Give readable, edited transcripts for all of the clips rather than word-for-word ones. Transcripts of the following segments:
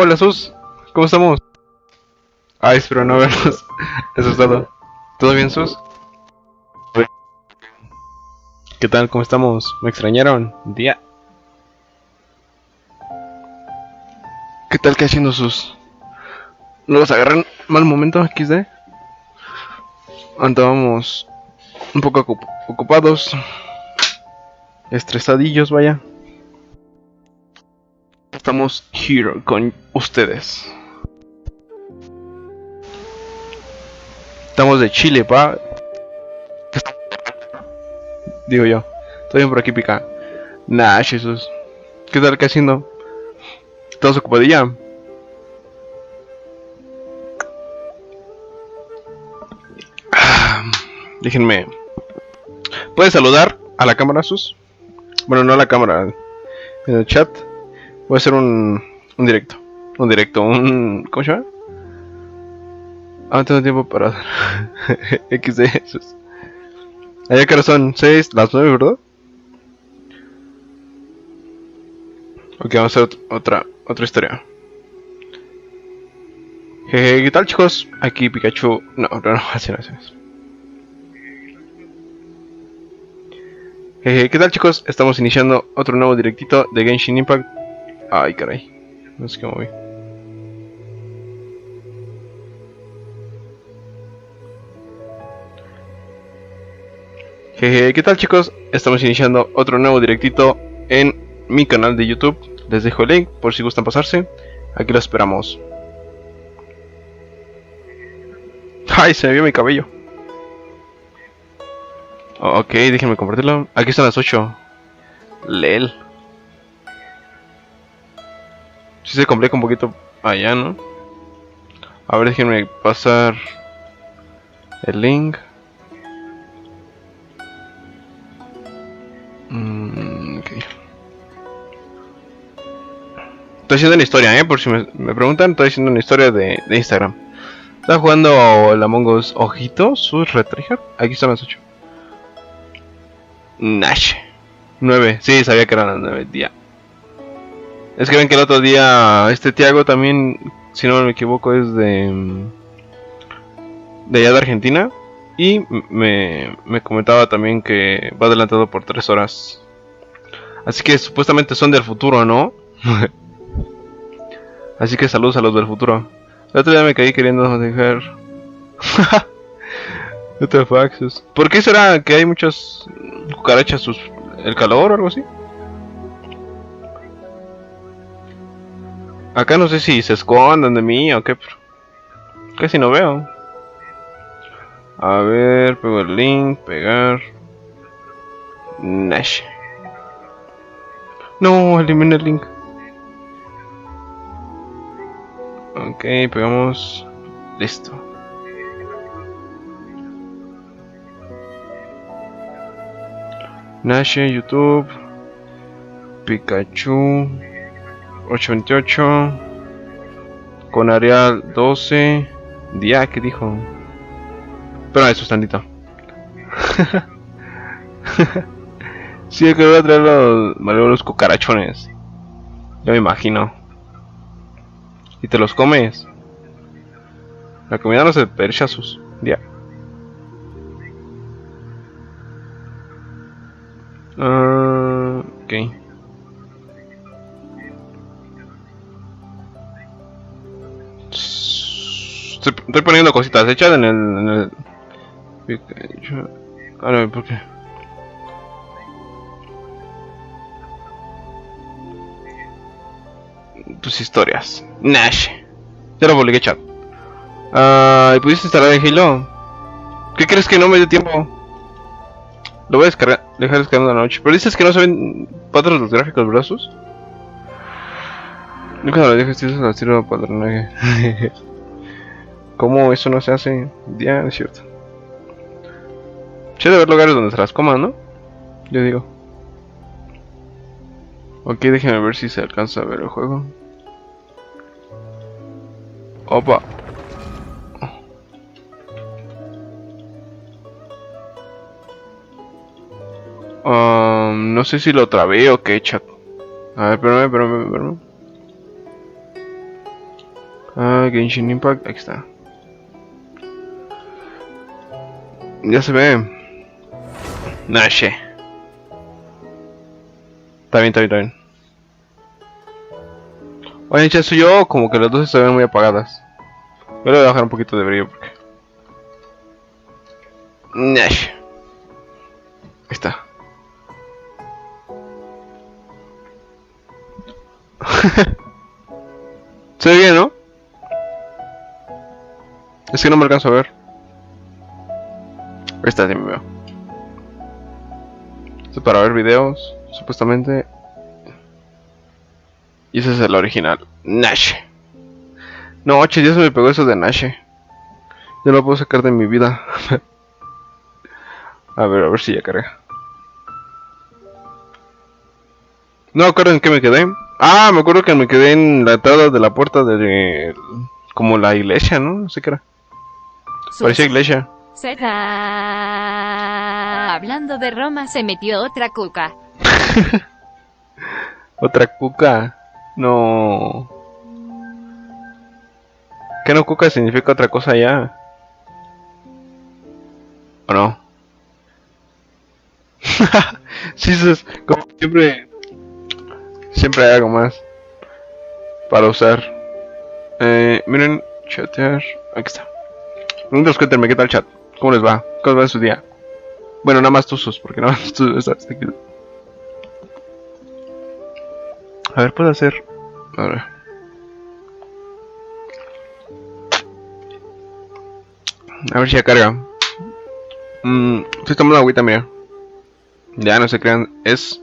hola Sus, ¿cómo estamos? Ay, espero no verlos. Eso es todo. ¿Todo bien, Sus? ¿Qué tal? ¿Cómo estamos? ¿Me extrañaron? Día. ¿Qué tal? ¿Qué haciendo, Sus? ¿No los agarran mal momento, XD? Andábamos un poco ocupados, estresadillos, vaya. Estamos here con ustedes. Estamos de Chile, pa. Digo yo. Estoy bien por aquí, pica. Nah, Jesús. ¿Qué tal? ¿Qué haciendo? ¿Estás ocupadilla? Déjenme. ¿Puedes saludar a la cámara, Sus? Bueno, no a la cámara. En el chat. Voy a hacer un directo. ¿Cómo se llama? Ah, no tengo tiempo para... XD, Sus. Allá que ahora son 6, las 9, ¿verdad? Ok, vamos a hacer otra historia. Jeje, ¿qué tal, chicos? Aquí Pikachu... No, así no. Jeje, ¿qué tal, chicos? Estamos iniciando otro nuevo directito de Genshin Impact. Ay, caray. No sé qué moví. Jeje, ¿qué tal, chicos? Estamos iniciando otro nuevo directito en mi canal de YouTube. Les dejo el link por si gustan pasarse. Aquí lo esperamos. Ay, se me vio mi cabello. Ok, déjenme compartirlo. Aquí están las 8. Lel. Si se complica un poquito allá, ¿no? A ver, déjenme pasar el link. Okay. Estoy haciendo una historia, por si me preguntan, estoy haciendo una historia de Instagram. Estaba jugando el Among Us Ojitos, Sus Retrigger. Aquí están las 8. Nash 9, sí, sabía que eran las 9, día. Es que ven que el otro día Tiago también, si no me equivoco, es de allá de Argentina. Y me comentaba también que va adelantado por 3 horas. Así que supuestamente son del futuro, ¿no? Así que saludos a los del futuro. El otro día me caí queriendo dejar... ¿Por qué será que hay muchas cucarachas? ¿El calor o algo así? Acá no sé si se escondan de mí o qué, pero casi no veo. A ver, pego el link, pegar. Nash. No, elimina el link. Ok, pegamos. Listo. Nash, YouTube. Pikachu 828. Con Arial 12. Día, ¿qué dijo? Pero eso es tantito. Sí, que voy a traer los cucarachones. Ya me imagino. Y te los comes. La comida no se percha, Sus. Ya. Ok. Estoy poniendo cositas hechas en el... A ver, ¿por qué? Tus historias. Nash. Ya lo publiqué, chat. ¿Pudiste instalar el Halo? ¿Qué crees que no me dio tiempo? Lo voy a descargar, dejar descargando la noche. Pero dices que no se ven patrones los gráficos, ¿verdad, Sus? Nunca lo dejes, tienes el estilo patronaje. ¿Cómo eso no se hace? Ya, es cierto. Che, de ver lugares donde se las coman, ¿no? Yo digo. Ok, déjenme ver si se alcanza a ver el juego. Opa. No sé si lo trabé o qué, chat. A ver, espérame. Ah, Genshin Impact, aquí está. Ya se ve. Nashe. Está bien, está bien, está bien. Oye, ya soy yo, como que las luces se ven muy apagadas. Yo le voy a bajar un poquito de brillo porque... Nash. Ahí está. Se ve bien, ¿no? Es que no me alcanzo a ver. Ahí está, sí me veo. Esto es para ver videos, supuestamente. Y ese es el original. Nash. No, che, ya se me pegó eso de Nash. Ya no lo puedo sacar de mi vida. A ver si ya carga. No me acuerdo en qué me quedé. Ah, me acuerdo que me quedé en la entrada de la puerta de... como la iglesia, ¿no? No sé qué era. Parecía iglesia. Hablando de Roma, se metió otra cuca. Otra cuca. No. ¿Qué no cuca significa otra cosa ya? ¿O no? Sí, eso es como siempre. Siempre hay algo más para usar. Miren, chatear. Aquí está. Preguntas, cuéntenme qué tal chat. ¿Cómo les va? ¿Cómo les va en su día? Bueno, nada más tú sus, porque nada más tú estás aquí. A ver, puedo hacer. A ver. A ver si ya carga. Estoy tomando agüita, mira. Ya no se crean. Es.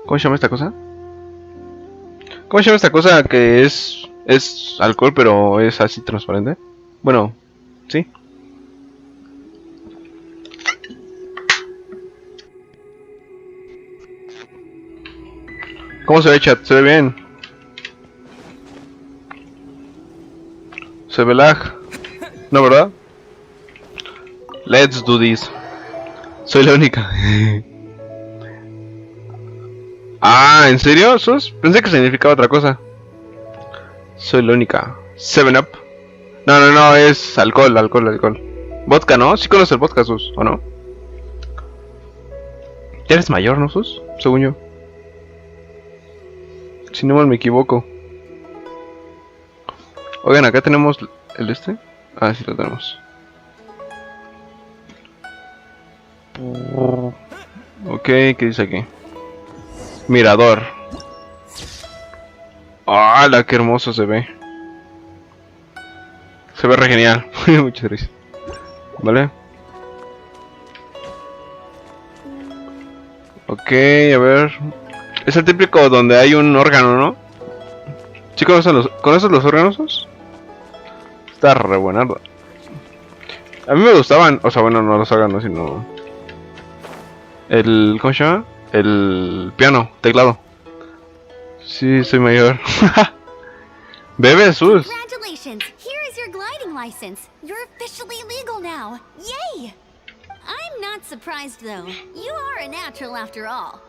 ¿Cómo se llama esta cosa? ¿Cómo se llama esta cosa que es. Es alcohol, pero es así transparente? Bueno, sí. ¿Cómo se ve, chat? ¿Se ve bien? ¿Se ve lag? ¿No, verdad? Let's do this. Soy la única. Ah, ¿en serio, Sus? Pensé que significaba otra cosa. Soy la única. 7-Up. No, es alcohol. Vodka, ¿no? Sí conoces el vodka, Sus, ¿o no? Ya eres mayor, ¿no, Sus? Según yo. Si no mal me equivoco. Oigan, acá tenemos el este. Ah, sí lo tenemos. Ok, ¿qué dice aquí? Mirador. ¡Hala! ¡Qué hermoso se ve! Se ve re genial. Muchas gracias. ¿Vale? Ok, a ver. Es el típico donde hay un órgano, ¿no? ¿Sí conoces los órganos? Está re buenardo. A mí me gustaban, o sea, bueno, no los órganos, sino... el... ¿cómo se llama? El piano, teclado. Sí, soy mayor. Bebe, Sus. Congratulations! Here is your gliding license. You're officially legal now. Yay! I'm not surprised though. You are a natural after all.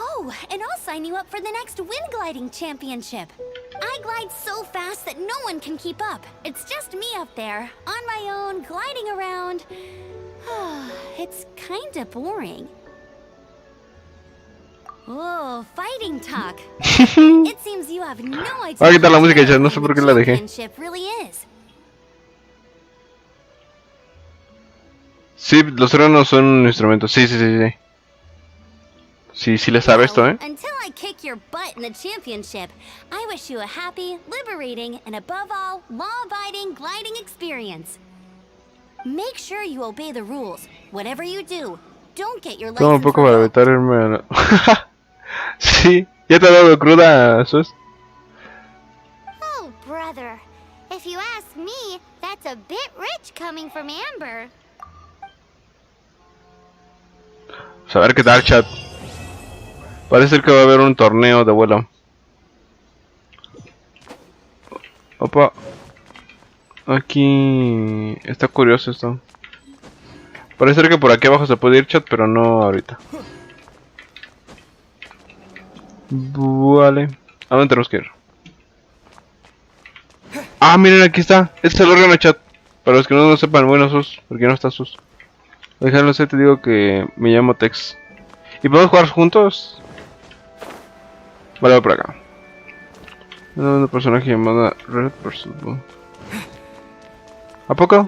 Oh, and I'll sign you up for the next wind gliding championship. I glide so fast that no one can keep up. It's just me up there, on my own, gliding around. It's kinda boring. Oh, fighting talk. It seems you have no idea. Voy a quitar la música, ya no sé por qué la dejé. Championship really is. Sí, los órganos son un instrumento. Sí. Sí le sabe esto, ¿eh? Until I kick your butt in the championship, I wish you a happy, liberating, and above all, law-abiding gliding experience. Make sure you obey the rules. Whatever you do, don't get your Toma un license poco para revoked. evitarme a la... Sí, ya te ha dado cruda, Sus. Oh, brother. If you ask me, that's a bit rich coming from Amber. Pues a ver qué tal, chat. Parece ser que va a haber un torneo de vuelo. Opa. Aquí... está curioso esto. Parece ser que por aquí abajo se puede ir, chat, pero no ahorita. Vale. ¿A dónde tenemos que ir? Ah, miren, aquí está. Este es el órgano, chat. Para los que no lo sepan, bueno, Sus, porque no está Sus. Déjalo sé, te digo que me llamo Tex. ¿Y podemos jugar juntos? Vale, voy por acá. Un personaje llamado Red Person. ¿A poco?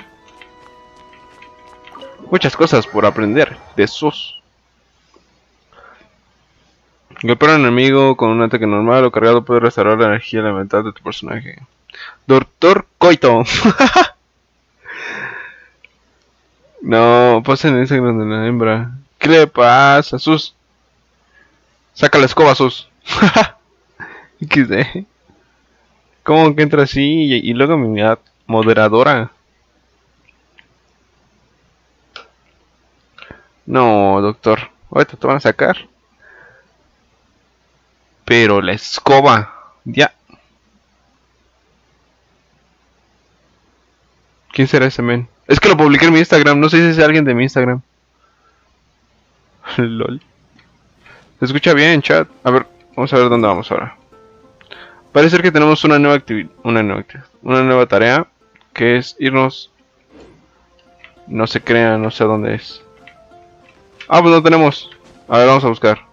Muchas cosas por aprender de Sus. Golpear a un enemigo con un ataque normal o cargado puede restaurar la energía elemental de tu personaje. Doctor Coito. No, pasen en Instagram de la hembra. ¿Qué le pasa, Sus? Saca la escoba, Sus. XD. ¿Cómo que entra así? Y luego mi moderadora. No, doctor. Ahorita te van a sacar. Pero la escoba. Ya. ¿Quién será ese men? Es que lo publiqué en mi Instagram. No sé si es alguien de mi Instagram. LOL. Se escucha bien, chat. A ver, vamos a ver dónde vamos ahora. Parece ser que tenemos una nueva actividad. Una nueva tarea. Que es irnos. No se crea, no sé dónde es. Ah, pues no tenemos. A ver, vamos a buscar.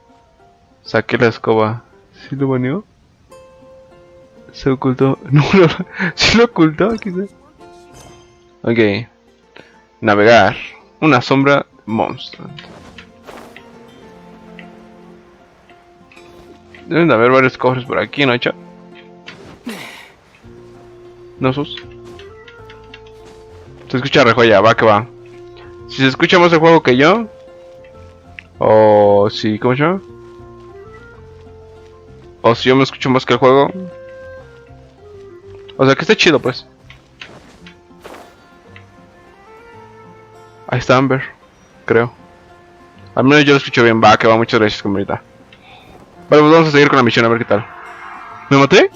Saqué la escoba. ¿Sí lo baneó? Se ocultó. No, no. ¿Sí lo ocultó? Quizás. Ok. Navegar. Una sombra monstruo. Deben de haber varios cofres por aquí, ¿no, chat? ¿No, Sus? Se escucha re joya, va que va. Si se escucha más el juego que yo. O si, ¿cómo se llama? O si yo me escucho más que el juego. O sea que está chido, pues. Ahí está Amber, creo. Al menos yo lo escucho bien, va, que va, muchas gracias, comunidad. Vale, pues vamos a seguir con la misión, a ver qué tal. ¿Me maté?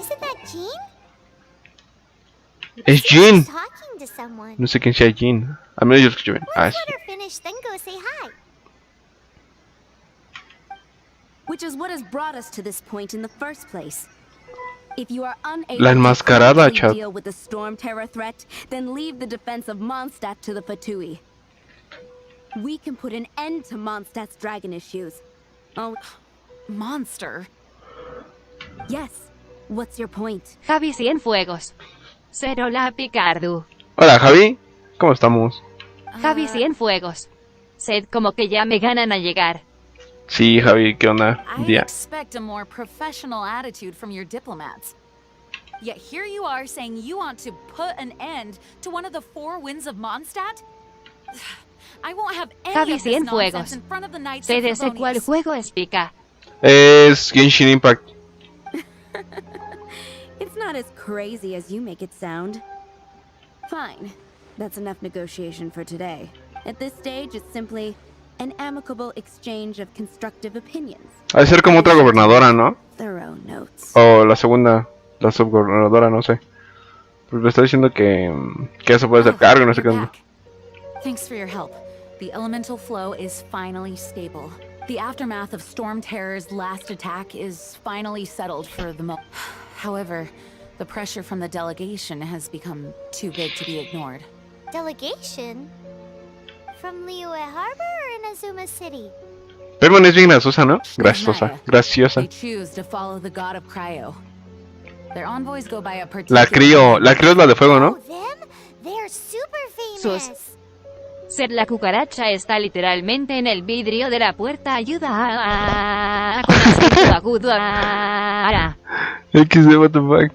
Es Jean. No sé quién sea Jean. Al menos yo lo escucho bien. Ah, sí. Which is what has brought us to this point in the first place. If you are unable La enmascarada, to chat. deal with the storm terror threat, then leave the defense of Mondstadt to the Fatui. We can put an end to Mondstadt's dragon issues. Oh, Monster. yes. What's your point? Javi Cienfuegos. Cero la Picardu. Hola, Javi. ¿Cómo estamos? Javi Cienfuegos. Sed como que ya me ganan a llegar. Sí, Javi, ¿qué onda? I Día. expect a more professional attitude from your diplomats. Yet here you are saying you want to put an end to one of the four winds of Mondstadt? I won't have any Javi of this nonsense Cienfuegos. in front of the Knights Sé of de ese cual Favonius. juego es pica. Es Genshin Impact. It's not as crazy as you make it sound. Fine. That's enough negotiation for today. At this stage, it's simply an amicable exchange of constructive opinions. Ha de ser como otra gobernadora, ¿no? Thorough notes. O la segunda, la subgobernadora, no sé. Pues me está diciendo que eso puede ser Oh, cargo, no sé qué you're onda. back. Thanks for your help. The elemental flow is finally stable. The aftermath of Storm Terror's last attack is finally settled for the moment. However, the pressure from the delegation has become too big to be ignored. Delegation? From Liyue Harbor or Inazuma City? Perman es bien graciosa, ¿no? Graciosa, graciosa. They choose to follow the god of Cryo. Their envoys go by a particular La crío es la de fuego, ¿no? Oh, them? They're super Sus. famous. Ser la cucaracha está literalmente en el vidrio de la puerta. Ayuda con acento agudo. XD, what the fuck.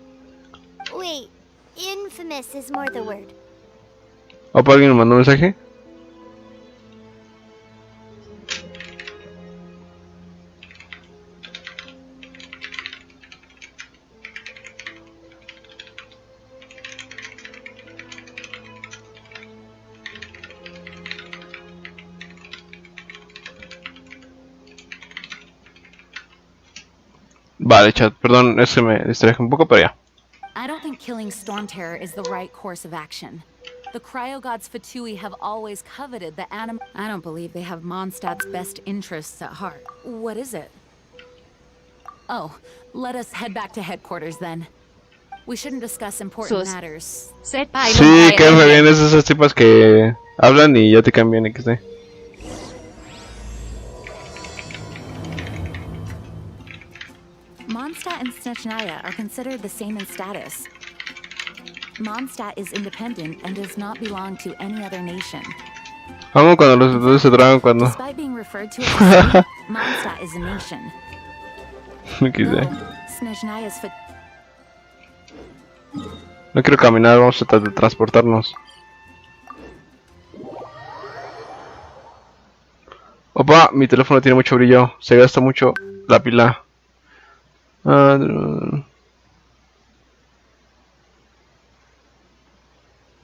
Wait, infamous is more the word. ¿Opa, alguien me mandó un mensaje? Vale, chat, perdón, es que me distraje un poco, pero ya. I don't think killing Storm Terror is the right course of action. The Cryo Gods Fatui have always coveted the anim- I don't believe they have Mondstadt's best interests at heart. What is it? Oh, let us head back to headquarters then. We shouldn't discuss important Sus. matters. Sepa y Sí, nunca que eres- me bien esas tipas que hablan y ya te cambian XD. Mondstadt and Snechnaya are considered the same in status. Mondstadt is independent and does not belong to any other nation. Vamos cuando los dos se tragan cuando. Despite being referred to as a state, Mondstadt is a nation. XD. Snechnya's No quiero caminar, vamos a tratar de transportarnos. Opa, mi teléfono tiene mucho brillo, se gasta mucho la pila.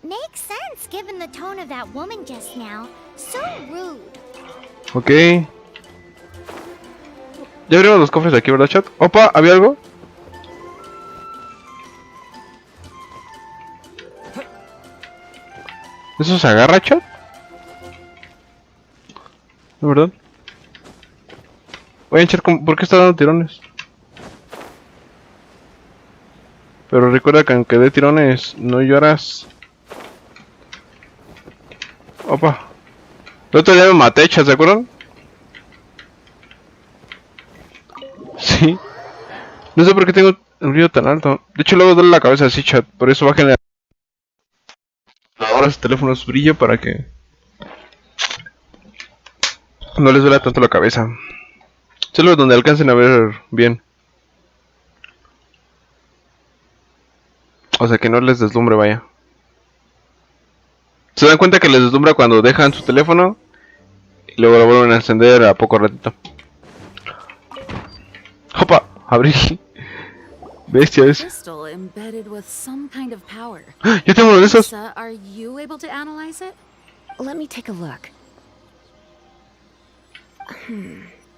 Makes sense given the tone of that woman just now. So rude. Ok. Ya abrimos los cofres de aquí, ¿verdad, chat? Opa, ¿había algo? ¿Eso se agarra, chat? ¿De verdad? Oye, chat, ¿por qué está dando tirones? Pero recuerda que aunque dé tirones, no lloras. Opa. El otro día me maté, chat, ¿se acuerdan? Sí. No sé por qué tengo el brillo tan alto. De hecho, luego duele la cabeza así, chat. Por eso bajen ahora su teléfono su brillo para que no les duela tanto la cabeza. Solo donde alcancen a ver bien. O sea, que no les deslumbre, vaya. ¿Se dan cuenta que les deslumbra cuando dejan su teléfono y luego lo vuelven a encender a poco ratito? ¡Opa! Abrí. Bestias. crystal embedded with some kind of power. Yo tengo uno de esos. Lisa, are you able to analyze it? Let me take a look.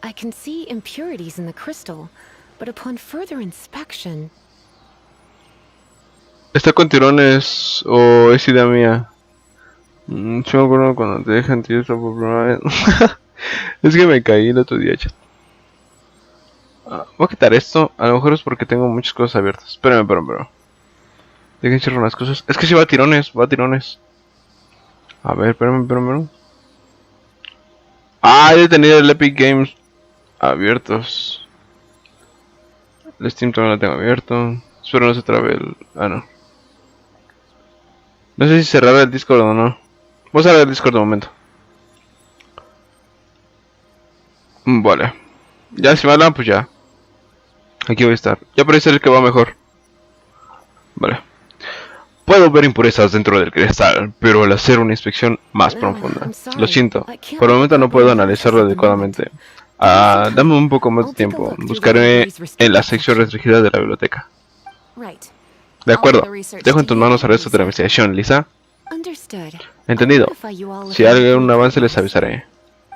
I can see impurities in the crystal, but upon further inspection... ¿Está con tirones o es idea mía? Yo me acuerdo cuando te dejan tierra por primera vez. Es que me caí el otro día, chat. Voy a quitar esto. A lo mejor es porque tengo muchas cosas abiertas. Espérame. Dejen cerrar unas cosas. Es que si va a tirones, A ver, espérame. Ah, he tenido el Epic Games abiertos. El Steam también lo tengo abierto. Espero no se trabe el... Ah, no. No sé si cerrar el Discord o no. Vamos a ver el Discord de momento. Vale. Ya si me hablan, pues ya. Aquí voy a estar. Ya parece el que va mejor. Vale. Puedo ver impurezas dentro del cristal, pero al hacer una inspección más profunda. Lo siento. Por el momento no puedo analizarlo adecuadamente. Dame un poco más de tiempo. Buscaré en la sección restringida de la biblioteca. Right. De acuerdo. Dejo en tus manos el resto de la investigación, Lisa. Understood. Entendido. Si hay algún avance les avisaré.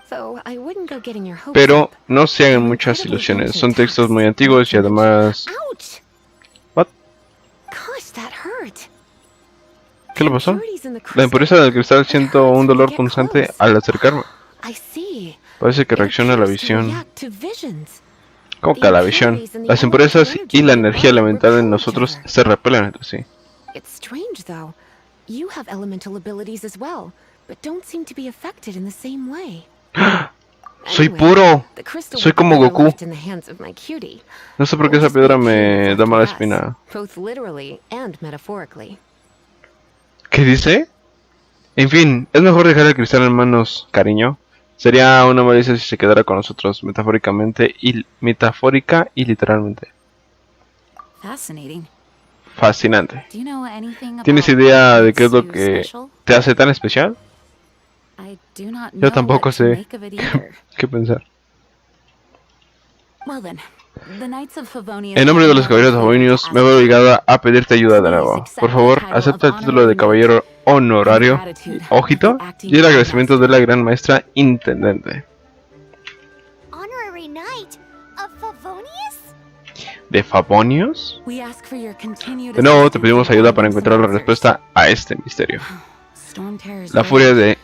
Though I wouldn't go getting your hopes Pero up. no se hagan muchas ilusiones. Son textos muy antiguos y además... Ouch! What? Gosh, that hurt. ¿Qué le pasó? Impurities in the La crystal. impureza del cristal siento un dolor punzante al acercarme. I see. Parece que It reacciona a la appears to visión. react to visions. ¿Cómo que a la visión? Las impurezas y la energía elemental en nosotros se repelen entre sí. It's strange though. You have elemental abilities as well, but don't seem to be affected in the same way. ¡Soy Anyway, puro! the crystal Soy would be como better Goku. left in the hands of my cutie. No sé por qué esa piedra me da mala espina. Both literally and metaphorically. ¿Qué dice? En fin, es mejor dejar el cristal en manos, cariño. Sería una malicia si se quedara con nosotros metafórica y literalmente. Fascinating. Fascinante. Do you know anything ¿Tienes about idea what de qué es lo makes you que special? te hace tan especial? I do not Yo know tampoco what to sé make of it either. qué pensar. Well then, the Knights of Favonius En nombre de los have caballeros nothing favonios, to me ask veo for. obligada a pedirte ayuda de nuevo. Por favor, acepta el título de caballero honorario, ojito, y el agradecimiento de la gran maestra intendente. Honorary Knight of Favonius? ¿De Favonius? We ask for your continued De nuevo, te assistance pedimos in ayuda para finding encontrar la some answers. respuesta a este misterio. Storm Terror's La rage. furia de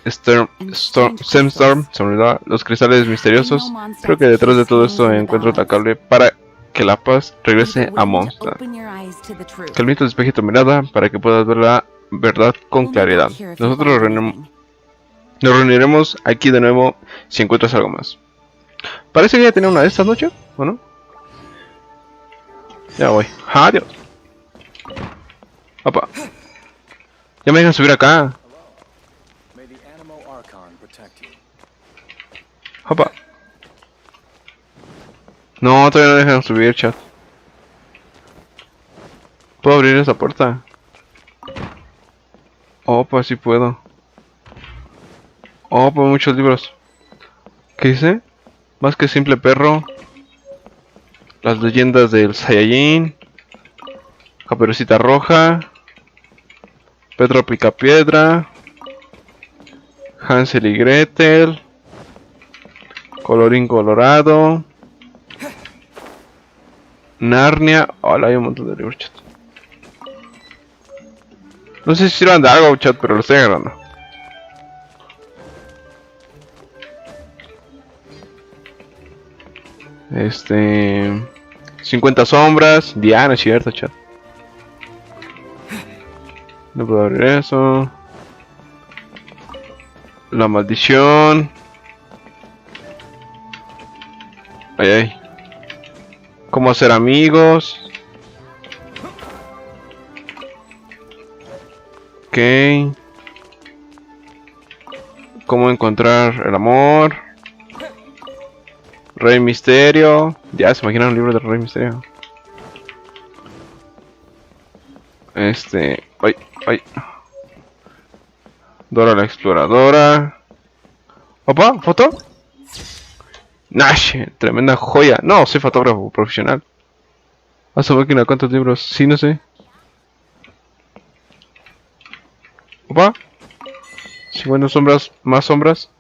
Sandstorm se me olvidó. Los cristales misteriosos. Creo que detrás de todo esto encuentro atacable para que la paz regrese a Monster. Que el viento despeje tu mirada para que puedas ver la verdad con claridad. Nosotros nos reuniremos aquí de nuevo si encuentras algo más. Parece que ya tenía una de estas noches, ¿o no? Ya voy. Adiós. Opa. Ya me dejan subir acá. Opa. No, todavía no dejan subir, chat. ¿Puedo abrir esa puerta? Opa, sí puedo. Opa, muchos libros. ¿Qué dice? Más que simple perro. Las leyendas del Saiyajin. Caperucita Roja. Pedro Picapiedra. Hansel y Gretel. Colorín Colorado. Narnia. Hola, hay un montón de libros, chat. No sé si sirvan de algo, chat, pero lo estoy agarrando. Este... 50 sombras. Diana, es cierto, chat. No puedo abrir eso. La maldición. Ay, ay. Cómo hacer amigos. Ok. Cómo encontrar el amor. Rey Misterio. Ya se imaginan un libro de Rey Misterio. Ay, ay. Dora la exploradora. Opa, foto. Nash, tremenda joya. No, soy fotógrafo profesional. A su máquina, ¿cuántos libros? Sí, no sé. Opa. 50 sombras, más sombras.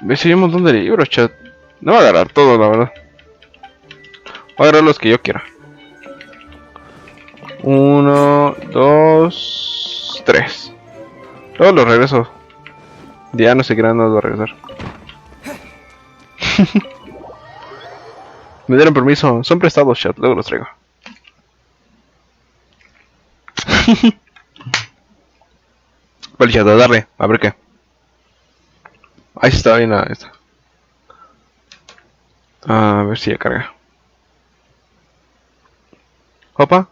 Ves, hay un montón de libros, chat. No va a agarrar todo, la verdad. Voy a agarrar los que yo quiera. 1, 2, 3. Luego los regreso. Ya no sé qué no los voy a regresar. Me dieron permiso. Son prestados, chat. Luego los traigo. Vale, chat, a darle. A ver qué. Ahí está bien esta. A ver si ya carga. Opa.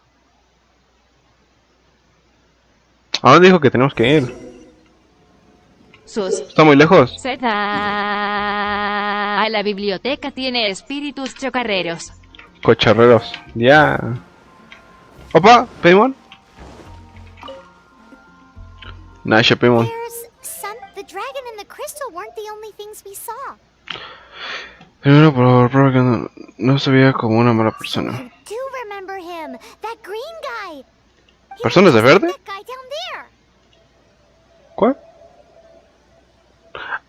¿A dónde dijo que tenemos que ir? Está muy lejos. A la biblioteca tiene espíritus chocarreros. Cocharreros. Ya. Opa, Paimon. Nice, Paimon. The dragon and the crystal weren't the only things we saw. Primero, por favor, que no se veía como una mala persona. You do remember him, that green guy. ¿Personas de verde? That guy down there. ¿Cuál?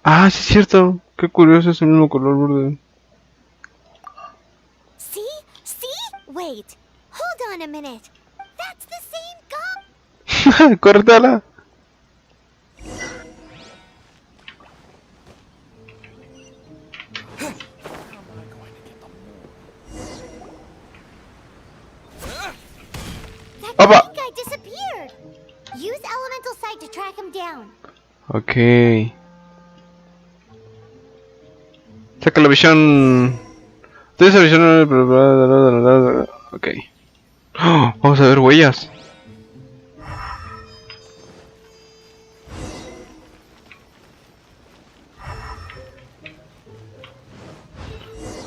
Ah, sí es cierto. Qué curioso, es el mismo color verde. See? Wait. Hold on a minute. That's the same guy. Córtala. That guy disappeared. Use elemental sight to track him down. Ok. Saca la visión. Utiliza la visión. Ok. Oh, vamos a ver huellas.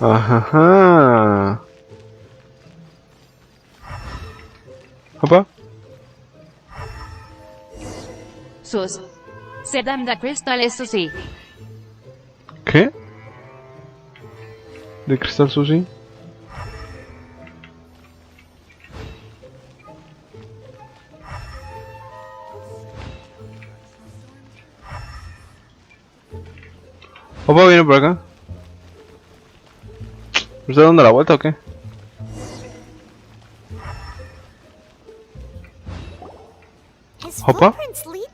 Ajá. Opa. Se dan da cristal, eso sí. ¿Qué? ¿De cristal sushi? Opa, viene por acá. ¿Me está dando la vuelta o qué? Opa,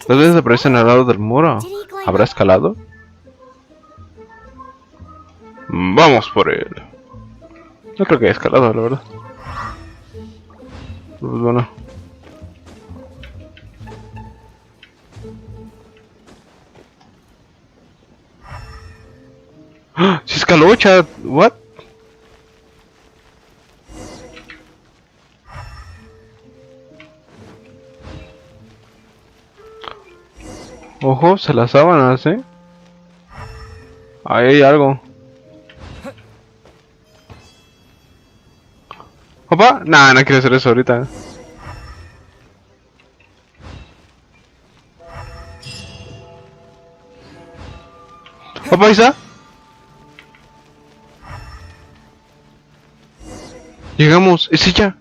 las veces aparecen al lado del muro. ¿Habrá escalado? Vamos por él. No creo que haya escalado, la verdad. Pues bueno. ¡Ah! ¡Sí escaló, chat! ¿What? Ojo, se las sábanas, Ahí hay algo. ¿Opa? Nah, no quiero hacer eso ahorita. ¿Opa, ahí está? Llegamos, es ella.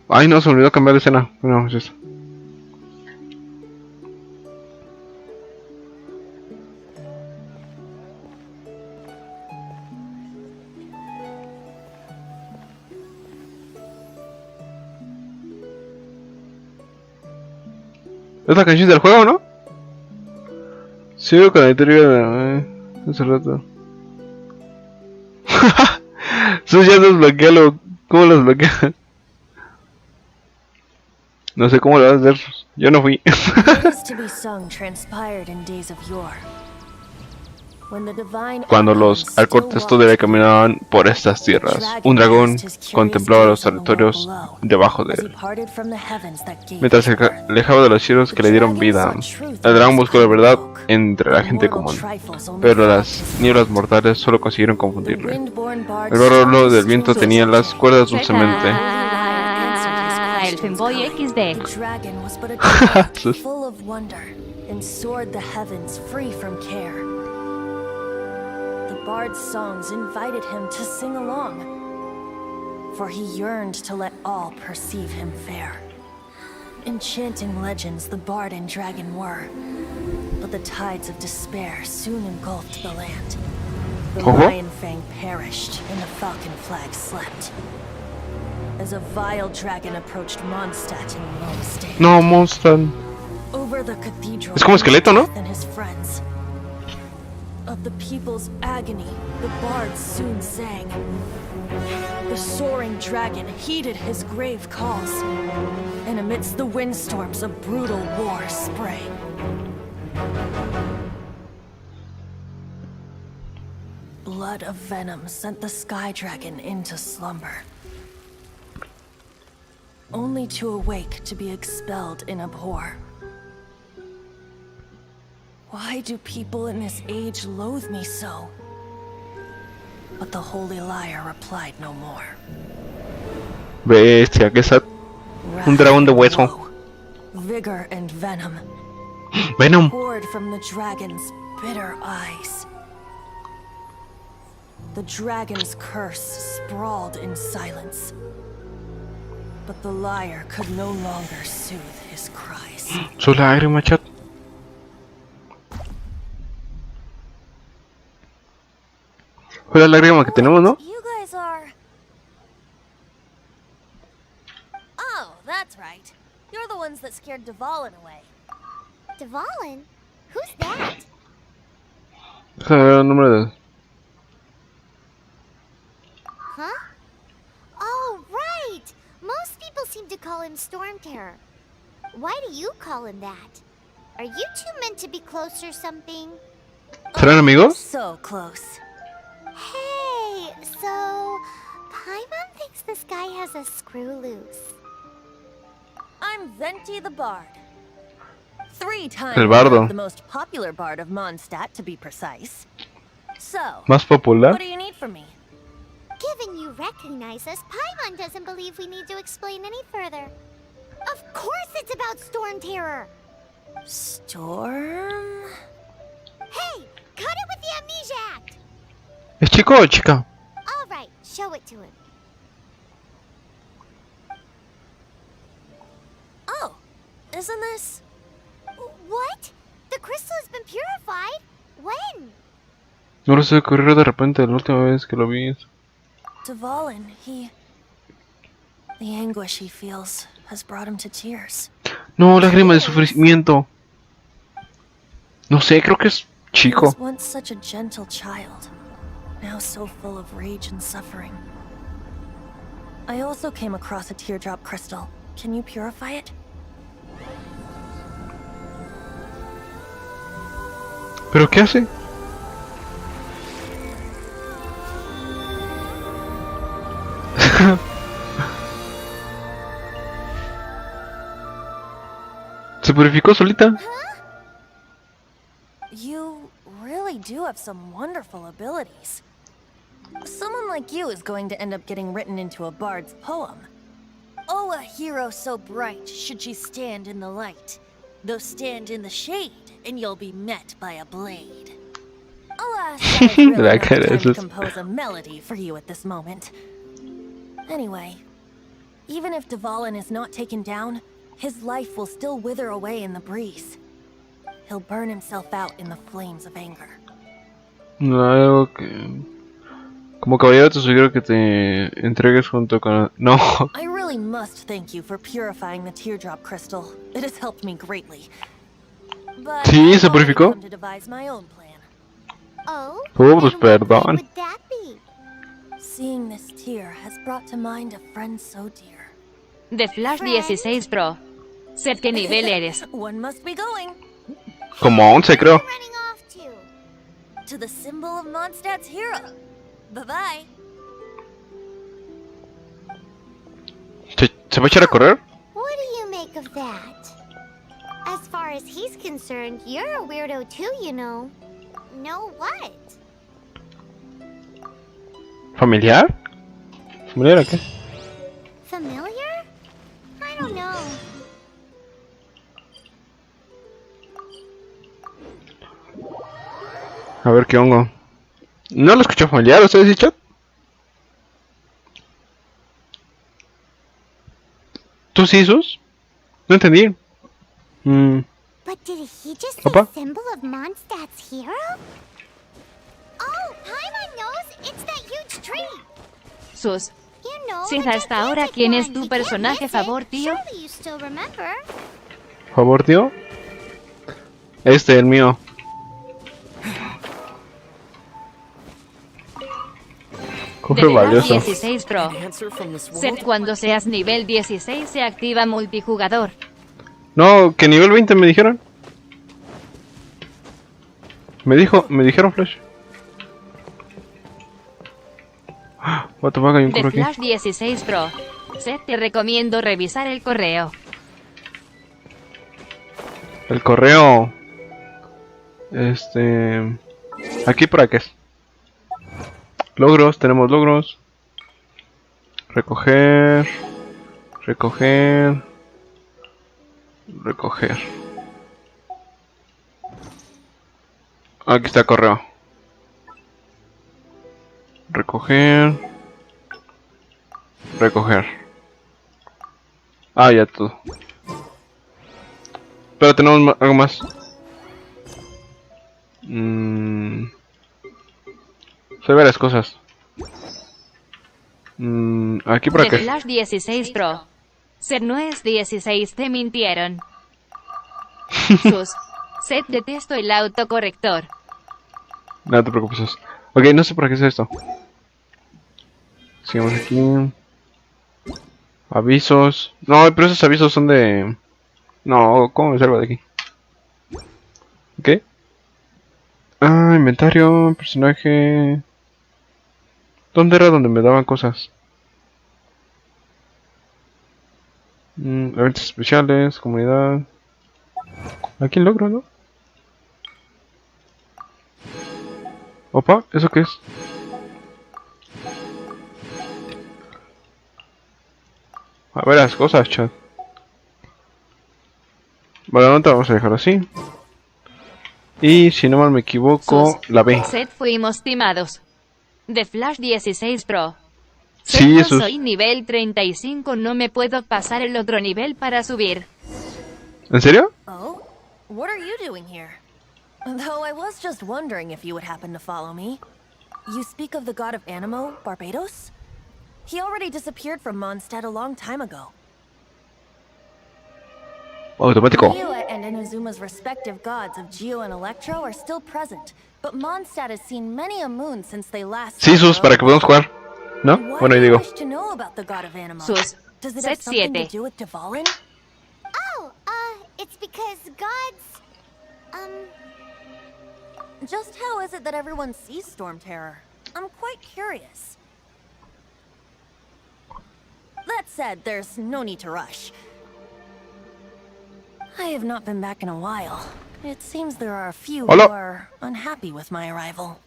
Ay, no, se me olvidó cambiar de escena. No, es eso. ¿Es la canción del juego, no? Sí, con la historia hace rato. Eso ya desbloquealo. ¿Cómo lo desbloquea? No sé cómo lo vas a hacer. Yo no fui. Cuando los arcontes todavía caminaban por estas tierras, un dragón contemplaba los territorios debajo de él. Mientras se alejaba de los cielos que le dieron vida, el dragón buscó la verdad entre la gente común, pero las nieblas mortales solo consiguieron confundirle. El bárbaro del viento tenía las cuerdas dulcemente. El fanboy XD. Bard's songs invited him to sing along, for he yearned to let all perceive him fair. Enchanting legends the bard and dragon were, but the tides of despair soon engulfed the land. The lion fang perished and the falcon flag slept. As a vile dragon approached Mondstadt in low state. No, Mondstadt. Over the cathedral. Es como esqueleto, ¿no? And his friends. Of the people's agony, the bards soon sang. The soaring dragon heeded his grave calls, and amidst the windstorms a brutal war sprang. Blood of venom sent the sky dragon into slumber, only to awake to be expelled in abhor. Why do people in this age loathe me so? But the holy liar replied no more. Bestia, que es un dragón de hueso. Vigor and venom. Venom. Poured from the dragon's bitter eyes. The dragon's curse sprawled in silence. But the liar could no longer soothe his cries. Su lágrima, chat. Fue la lágrima que tenemos, ¿no? You guys are... Oh, that's right. You're the ones that scared Dvalin away. Dvalin? Who's that? Déjame ver el número de... Huh? Oh, right! Most people seem to call him Storm Terror. Why do you call him that? Are you two meant to be close or something? ¿Serán amigos? So close. Hey, so... Paimon thinks this guy has a screw loose. I'm Venti the Bard. 3 times El bardo. the most popular bard of Mondstadt, to be precise. So, Más popular. what do you need from me? Given you recognize us, Paimon doesn't believe we need to explain any further. Of course it's about Storm Terror! Storm? Hey! Cut it with the Amnesia Act! ¿Es chico o chica? Alright, show it to him. Oh, isn't this... What? The crystal has been purified? When? No lo sé, ocurrió de repente la última vez que lo vi. Dvalin, he... The anguish he feels has brought him to tears. No, lágrima de sufrimiento. No sé, creo que es Chico. was once such a gentle child, now so full of rage and suffering. I also came across a teardrop crystal. Can you purify it? ¿Pero qué hace? Se purificó solita. You really do have some wonderful abilities. Someone like you is going to end up getting written into a bard's poem. Oh, a hero so bright should she stand in the light, though stand in the shade, and you'll be met by a blade. Alas, I really don't have time to compose a melody for you at this moment. Anyway, even if Dvalin is not taken down, his life will still wither away in the breeze. He'll burn himself out in the flames of anger. No, algo que... Como caballero te sugiero que te entregues junto con... No. I really must thank you for purifying the teardrop crystal. It has helped me greatly. But Sí, se purificó. to devise my own plan. Oh? Oh, pues and what plan perdón. would that be? Seeing this tear has brought to mind a friend so dear. De Flash 16 Pro. Set qué nivel eres. One must be going Como 11 creo. Running off to the symbol of Mondstadt's hero. Bye-bye. ¿Se va a echar a correr? What do you make of that? As far as he's concerned, you're a weirdo too, you know. Know what? ¿Familiar? ¿Familiar o qué? Familiar? I don't know. A ver qué hongo. No lo escucho familiar, ¿ustedes sí, chat? ¿Tú sí, Sus? No entendí. But did he just say Opa. symbol of Mondstadt's hero? Oh, Paimon knows! It's that huge tree! Sus. You know, Sí, the hasta ahora, gigantic ¿quién es one. tu You can't personaje miss it. favor, tío? Surely you still remember. ¿Favor, tío? Este, el mío. De Cofre Flash valioso. 16 Pro. Set cuando seas nivel 16 se activa multijugador. No, que nivel 20 me dijeron. Me dijeron Flash. What the fuck, hay un De cofre aquí. Flash 16 Pro. Set te recomiendo revisar el correo. El correo. Aquí para qué es. Logros, tenemos logros. Recoger. Recoger. Recoger. Aquí está el correo. Recoger. Recoger. Ah, ya todo. Pero tenemos algo más. Hay varias cosas. Aquí por De acá. Flash 16 Pro. Set no es 16, te mintieron. Sus. Set detesto el autocorrector. No te preocupes. Ok, no sé por qué es esto. Sigamos aquí. Avisos. No, pero esos avisos son de... No, ¿cómo me salgo de aquí? Ok. Ah, inventario, personaje... ¿Dónde era donde me daban cosas? Eventos especiales, comunidad... Aquí en logro, ¿no? Opa, ¿eso qué es? A ver las cosas, chat. Vale, no te vamos a dejar así. Y si no mal me equivoco, la B. Set fuimos timados. De Flash 16 Pro. Set Sí, no eso es. soy nivel 35, no me puedo pasar el otro nivel para subir. ¿En serio? Oh? What are you doing here? Though I was just wondering if you would happen to follow me. You speak of the god of Animo, Barbados? He already disappeared from Mondstadt a long time ago. Automático. Ryua and Inazuma's respective gods of Geo and Electro are still present, but Mondstadt has seen many a moon since they last. Sí, Sus, para que podamos jugar. ¿No? Why Bueno, ahí do you digo. wish to know about the god of Anima? Sus. Does it Set have something to 7. do with Dvalin? Oh, it's because gods, Just how is it that everyone sees Storm Terror? I'm quite curious. That said, there's no need to rush. I have not been back in a while. It seems there are a few Hola. who are unhappy with my arrival.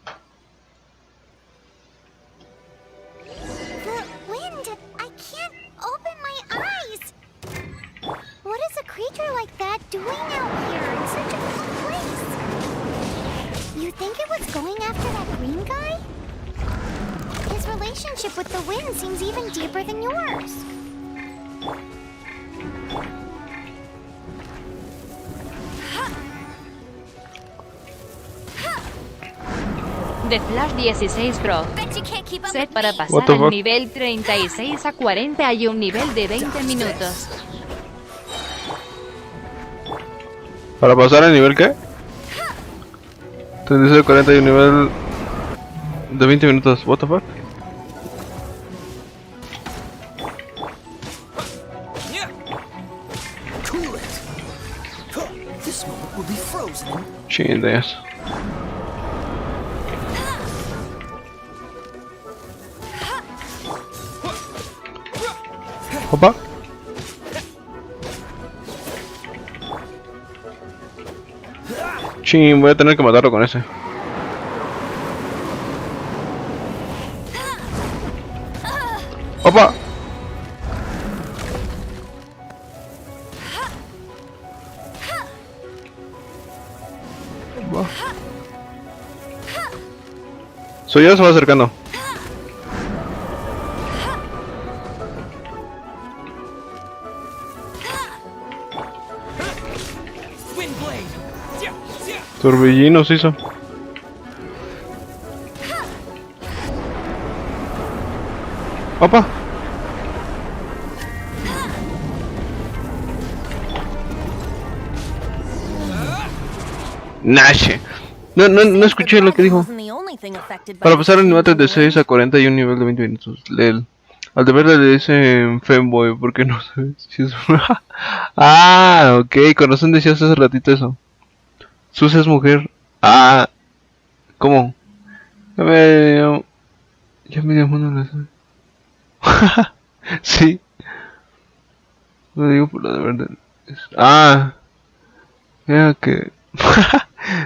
the wind. I can't open my eyes. What is a creature like that doing out here in such a cold place? You think it was going after that green guy? His relationship with the wind seems even deeper than yours. De Flash 16 Pro. Bet you can't keep up Set with para me. What pasar the al fuck? nivel 36 a 40 hay un nivel de 20 minutos. ¿Para pasar al nivel qué? 36 40 y un nivel de 20 minutos. What the fuck? Cool it. This moment will be frozen. Chingas. Opa. Chin, voy a tener que matarlo con ese. Opa. Opa. Soy yo, se va acercando. Torbellino se hizo. Opa. Nash. No escuché lo que dijo. Wasn't the only thing affected by Para the pasar el nivel change in the 36 a 40 y un nivel de 20 minutos. Leel. Al deber le dicen femboy porque no sabes si es... Ah, ok. Con razón decías hace ratito eso. Sus es mujer. Ah. ¿Cómo? Ya me llamó no la sabe. Sí. Lo digo por lo de verdad. Ah. Ya que...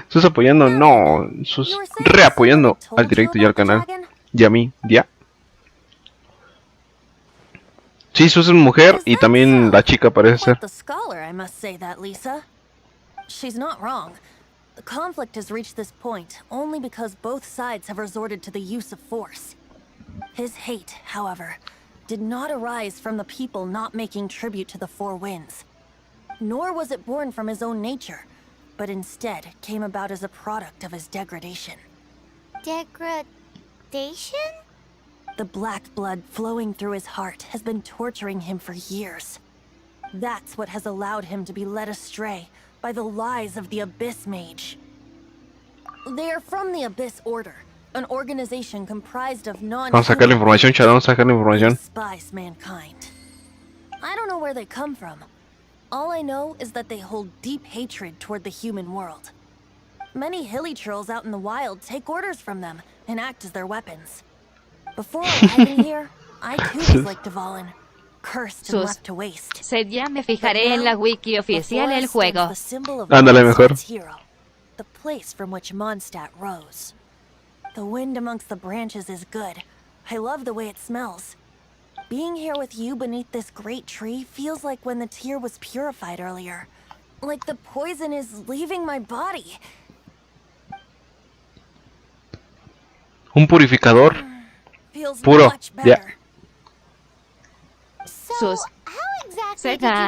Sus apoyando, no. Sus reapoyando al directo y al canal. Y a mí, ya. Sí, Sus es mujer y también la chica parece ser. The scholar, I must say that, Lisa. She's not wrong. The conflict has reached this point only because both sides have resorted to the use of force. His hate, however, did not arise from the people not making tribute to the Four Winds. Nor was it born from his own nature, but instead came about as a product of his degradation. Degradation? The black blood flowing through his heart has been torturing him for years. That's what has allowed him to be led astray by the lies of the Abyss Mage. They are from the Abyss Order, an organization comprised of Vamos a sacar la información, chat, vamos a sacar la información. despise mankind. I don't know where they come from. All I know is that they hold deep hatred toward the human world. Many hilly trolls out in the wild take orders from them and act as their weapons. Before arriving here, I too was like Dvalin, cursed and Sus. left to waste. Set ya me fijaré en la wiki oficial del juego. The symbol of Ándale, mejor. Mondstadt's hero, the place from which Mondstadt rose. The wind amongst the branches is good. I love the way it smells. Being here with you beneath this great tree feels like when the tear was purified earlier. Like the poison is leaving my body. Un purificador Feels puro. much Ya. better. So, Sus. how exactly Set did you get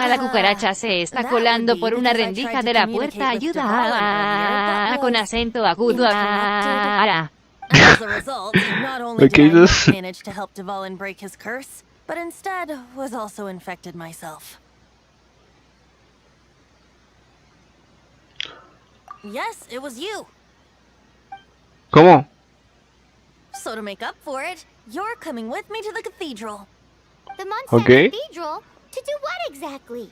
la cucaracha se está that colando would be por una because I rendija tried de to la communicate puerta. with Ayuda Dvalin earlier, but con was acento agudo. interrupted? As a result, not only Okay, did I this- not manage to help Dvalin break his curse, but instead was also infected myself. Yes, it was you. ¿Cómo? So to make up for it, you're coming with me to the cathedral. The Mondstadt Okay. Cathedral? To do what exactly?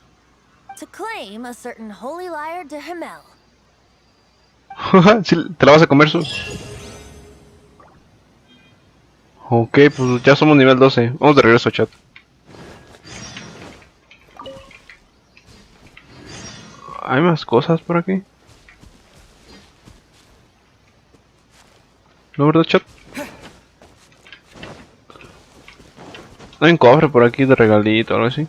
To claim a certain holy lyre de Himmel. Sí, ¿te la vas a comer, Sus? Ok, pues ya somos nivel 12. Vamos de regreso, chat. ¿Hay más cosas por aquí? ¿No, verdad, chat? ¿No hay un cofre por aquí de regalito o algo así?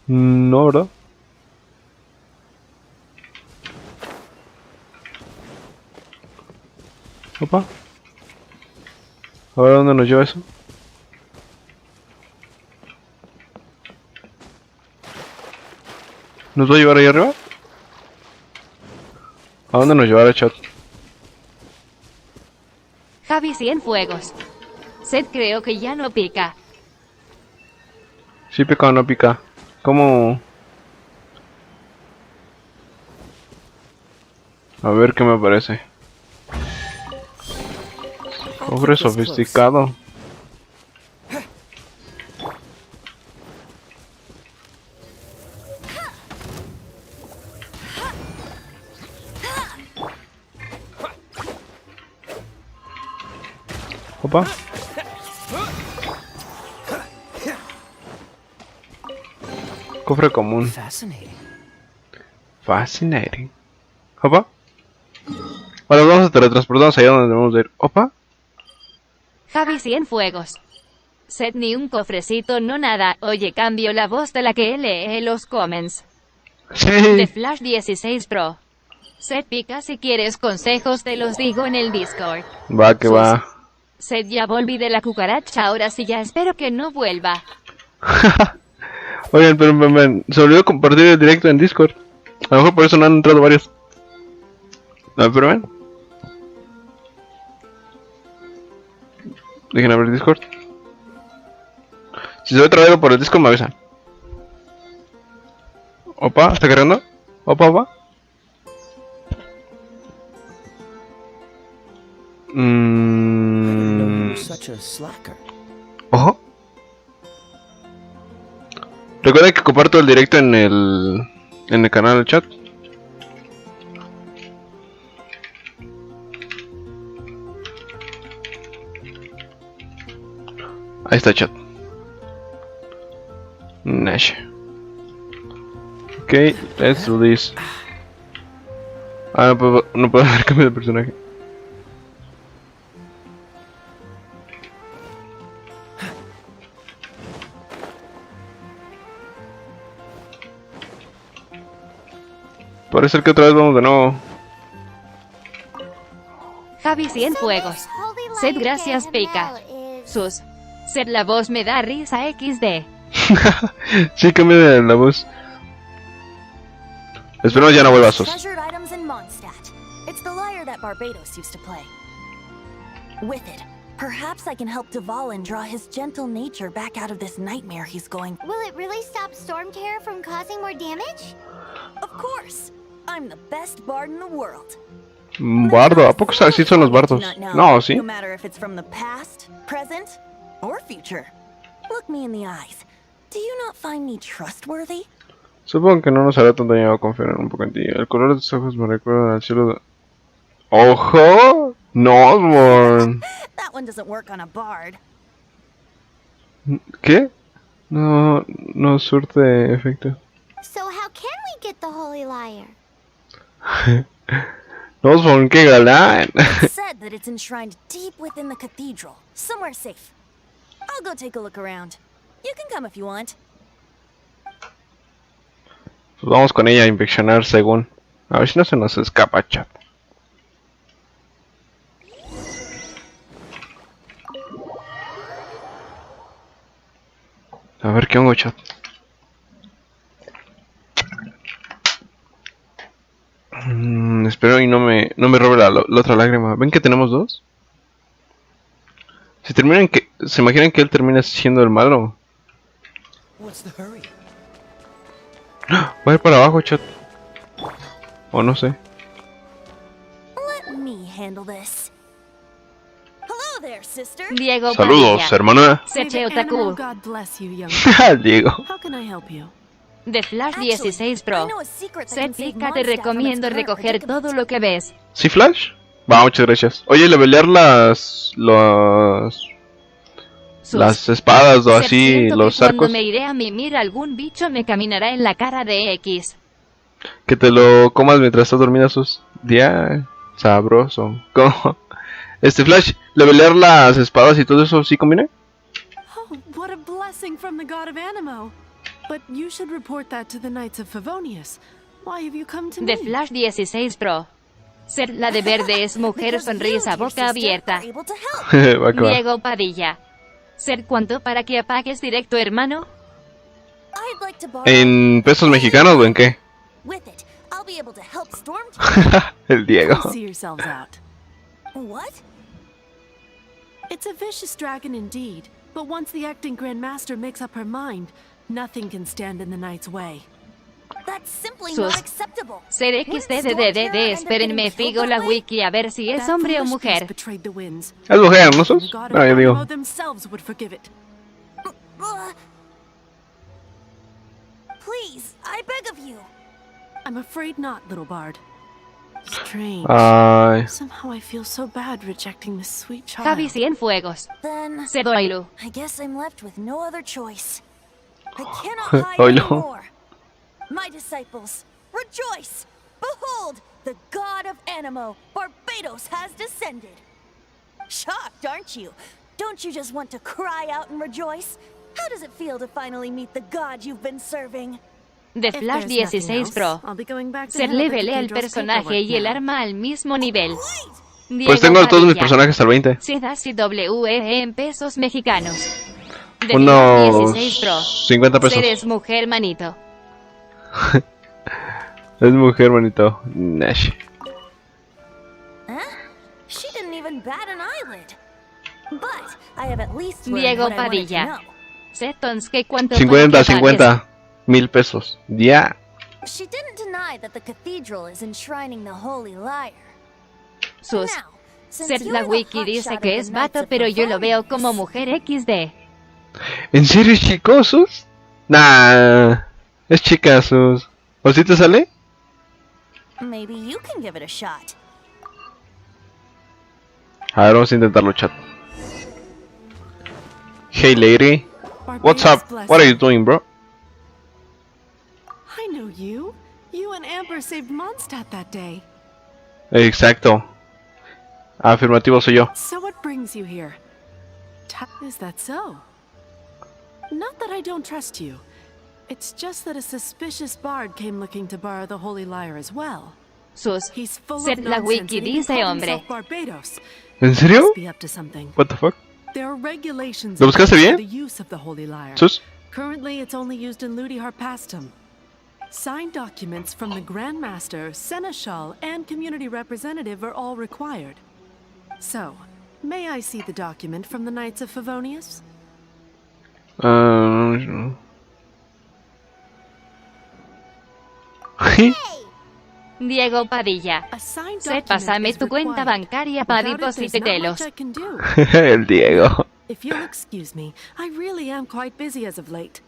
No, ¿verdad? Opa. A ver dónde nos lleva eso. ¿Nos va a llevar ahí arriba? ¿A dónde nos llevará, chat? Javi Cienfuegos. Seth creo que ya no pica. Sí pica o no pica. ¿Cómo? A ver qué me parece. Cofre sofisticado. Opa. Cofre común. Fascinating. Fascinating. Opa. Vale, vamos a teletransportarnos allá donde debemos de ir. Opa. Javi Cienfuegos. Seth ni un cofrecito, no nada. Oye, cambio la voz de la que lee los comments. De Sí. Flash 16 Pro. Seth pica, si quieres consejos te los digo en el Discord. Va que va. Seth ya volví de la cucaracha, ahora sí ya espero que no vuelva. Oigan, pero se olvidó compartir el directo en Discord. A lo mejor por eso no han entrado varios. A ver, pero ven. Dejen abrir Discord. Si se ve traído por el Discord me avisan. Opa, ¿está cargando? Opa, opa. Such a slacker. Ojo. Recuerda que comparto el directo en el canal del chat. Ahí está, chat. Nash. Ok, let's do this. Ah, no puedo hacer cambio de personaje. Parece que otra vez vamos de nuevo. Javi Cienfuegos. Seth gracias pica. Sus. Seth la voz me da risa XD. Sí, cambia de la voz. Espero ya no vuelva a sus. Treasured items in Mondstadt. It's the lyre that Barbados used to play. With it, perhaps I can help Dvalin draw his gentle nature back out of this nightmare he's going. Will it really stop Storm Terror from causing more damage? Of course! I'm the best bard in the world. Bardo, ¿a poco así son los bardos? No, sí. No matter if it's from the past, present, or future. Look me in the eyes. Do you not find me trustworthy? Supongo que no nos hará tanto daño confiar un poco en ti. El color de tus ojos me recuerda al cielo de... ¡Ojo! ¡No, Osborn! That one doesn't work on a bard. ¿Qué? No surte efecto. So how can we get the Holy Lyre? Osborn, qué galán. It's said that it's enshrined deep within the cathedral, somewhere safe. I'll go take a look around. You can come if you want. Pues vamos con ella a inspeccionar según. A ver si no se nos escapa, chat. A ver qué hongo, chat. Espero y no me robe la otra lágrima. ¿Ven que tenemos dos? ¿Se imaginan que él termina siendo el malo? What's the hurry? Va a ir para abajo, chat. O no sé. Let me handle this. Hello there, sister. Diego Saludos, Padilla. hermana. Seche Otaku. God bless you, young. Diego. How can I help you? De Flash Actually, 16 I Pro. know a secret that can save Setica, te Mondstadt from its recomiendo current recoger predicament. todo lo que ves. ¿Sí, Flash? Va, muchas gracias. Oye, levelear las espadas o Ser así, siento los que cuando arcos. me iré a mimir algún bicho me caminará en la cara de X. Que te lo comas mientras estás dormida, sus. Día sabroso. ¿Cómo? Flash, levelear las espadas y todo eso, ¿sí combina? Oh, what a blessing from the god of Animo. But you should report that to the Knights of Favonius. Why have you come to me? De Flash 16 Pro. Ser la de verde es mujer, Because sonrisa, you, dear boca sister, abierta. are able to help. Va que va. Diego Padilla. Ser cuánto para que apagues directo, hermano. I'd like to borrow ¿En pesos mexicanos o en qué? with it. I'll be able to help Storm. El Diego. Please see yourselves out. What? It's a vicious dragon indeed, but once the acting Grand Master makes up her mind, nothing can stand in the Knight's way. That's simply Sus. not acceptable. Ser XDDDD, espérenme, figo la wiki a ver si es That hombre o foolish beast mujer. betrayed the winds. Es mujer, ¿no And sos? the god of Bueno, yo Animo digo. themselves would forgive it. Please, I beg of you. I'm afraid not, little bard. Strange. Ay. Somehow I feel so bad rejecting this sweet child. Javi Cienfuegos. Then Sedoilu. I guess I'm left with no other choice. I cannot hide Oilo. anymore. My disciples, rejoice! Behold, the god of Animo, Barbados, has descended. Shocked, aren't you? Don't you just want to cry out and rejoice? How does it feel to finally meet the god you've been serving? De If Flash there's nothing 16 else, Pro. I'll be going back to Ser head up the levelea el cathedral's personaje paperwork y el now. arma al mismo nivel. Wait! Pues Diego tengo todos mis Padilla. personajes al 20. Sedas y WE en pesos mexicanos. De Unos 16 Pro. 50 pesos. Eres mujer, manito. Es mujer, bonito. Nash. Huh? She didn't even bat an eyelid. But I have at least learned Diego what I wanted to Padilla. know. Setons, que cuánto 50, para que pagues. 50. 1000 pesos. Ya. She didn't deny that the cathedral is enshrining the holy lyre. Sus. Now, since Ser you're la the wiki hotshot dice of que the es Knights vato, of pero yo lo veo Favonius, como mujer XD. ¿En serio, chicosos? Nah. Es chica, sus. ¿O si te sale? maybe you can give it a shot. A ver, vamos a intentarlo, chat. Hey, lady. What's up? What are you doing, bro? I know you. You and Amber saved Mondstadt that day. Exacto. Afirmativo soy yo. So what brings you here? Is that so? Not that I don't trust you. It's just that a suspicious bard came looking to borrow the holy lyre as well. Sus. He's full Ser of la nonsense wiki and even dice called hombre. himself Barbados. ¿En serio? Must be up to something. What the fuck? There are regulations ¿Lo in buscaste place bien? for the use of the holy lyre. ¿Sus? Currently, it's only used in Ludi Harpastum. Signed documents from the Grand Master, Seneschal, and community representative are all required. So, may I see the document from the Knights of Favonius? Diego Padilla. A signed Sé, document pásame is tu cuenta required. bancaria para Without it, there's not depositelos. much I can do. El Diego. If you'll excuse me, I really am quite busy as of late.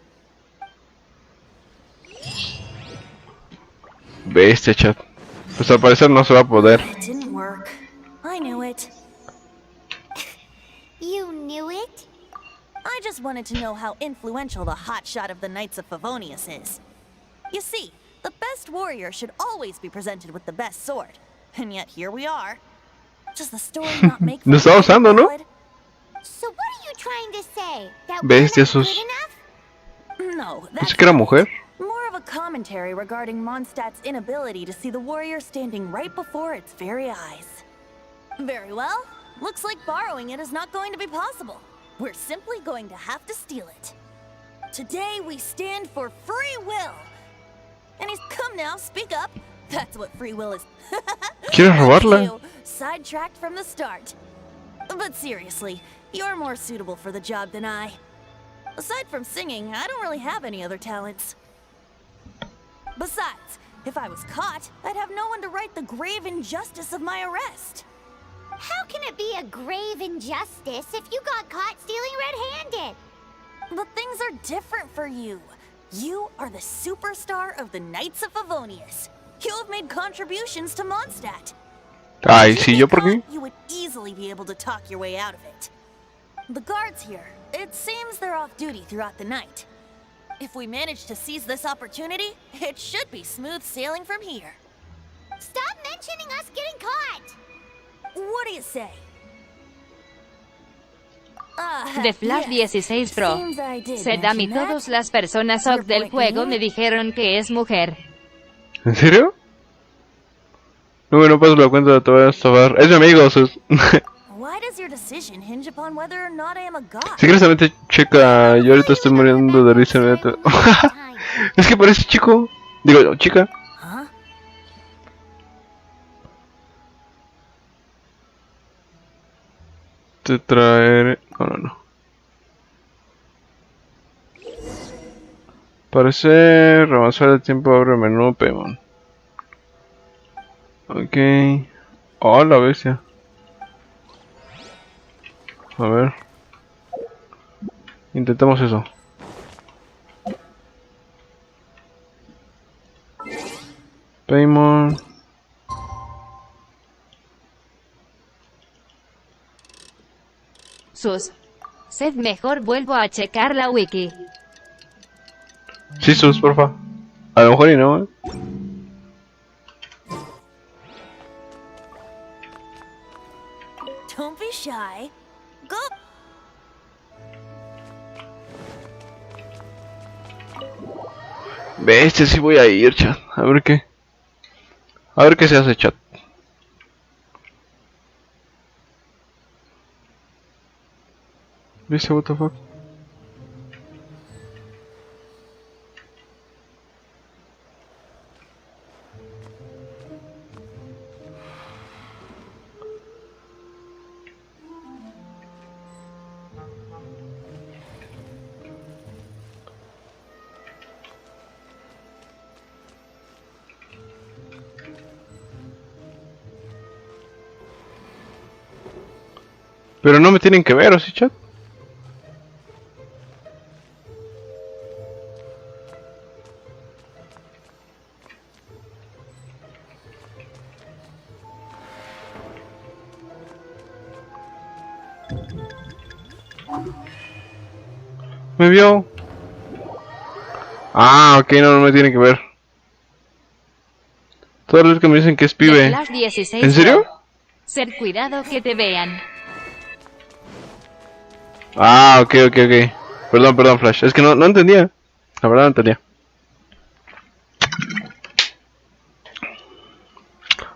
Bestia, chat. Pues al parecer no se va a poder. It didn't work. I knew it. You knew it? I just wanted to know how influential the hotshot of the Knights of Favonius is. You see, the best warrior should always be presented with the best sword. And yet here we are. Does the story not make for Lo está a usando, ¿no? ballad? So what are you trying to say? That Bestia, we're not sus. good enough? No, Pensé that's que era mujer. more of a commentary regarding Mondstadt's inability to see the warrior standing right before its very eyes. Very well. Looks like borrowing it is not going to be possible. We're simply going to have to steal it. Today we stand for free will. And he's come now, speak up. That's what free will is. ¿Quieres robarla? You, sidetracked from the start. But seriously, you're more suitable for the job than I. Aside from singing, I don't really have any other talents. Besides, if I was caught, I'd have no one to right the grave injustice of my arrest. How can it be a grave injustice if you got caught stealing red-handed? But things are different for you. You are the superstar of the Knights of Favonius. You have made contributions to Mondstadt. Ay, sí, ¿yo por qué? You would easily be able to talk your way out of it. The guards here, it seems they're off duty throughout the night. If we manage to seize this opportunity, it should be smooth sailing from here. Stop mentioning us getting caught! What do you say? The Flash 16 Pro. Sedam y todas las personas OG del juego me dijeron que es mujer. ¿En serio? No paso la cuenta de toda esta bar. Es mi amigo, sus. Why does your decision hinge upon whether or not I am a god? Secretamente, checa, yo ahorita estoy muriendo de risa, neta. Es que parece chico. Digo, chica. Huh? Te traeré... No. Parece avanzar el tiempo, abre menú, Paymon. Ok. Oh, la bestia. A ver. Intentemos eso. Paymon. Sed mejor vuelvo a checar la wiki. Sí, Sus, porfa. A lo mejor y no, Don't be shy. Go. Bestia, sí voy a ir, chat. A ver qué. A ver qué se hace, chat. ¿Viste? What the fuck? Pero no me tienen que ver, ¿o sí, chat? ¿Me vio? Ah, ok, no me tienen que ver. Todas las veces que me dicen que es pibe. Flash 16 ¿En serio? Ser cuidado que te vean. Ah, ok. Perdón, Flash. Es que no entendía. La verdad no entendía.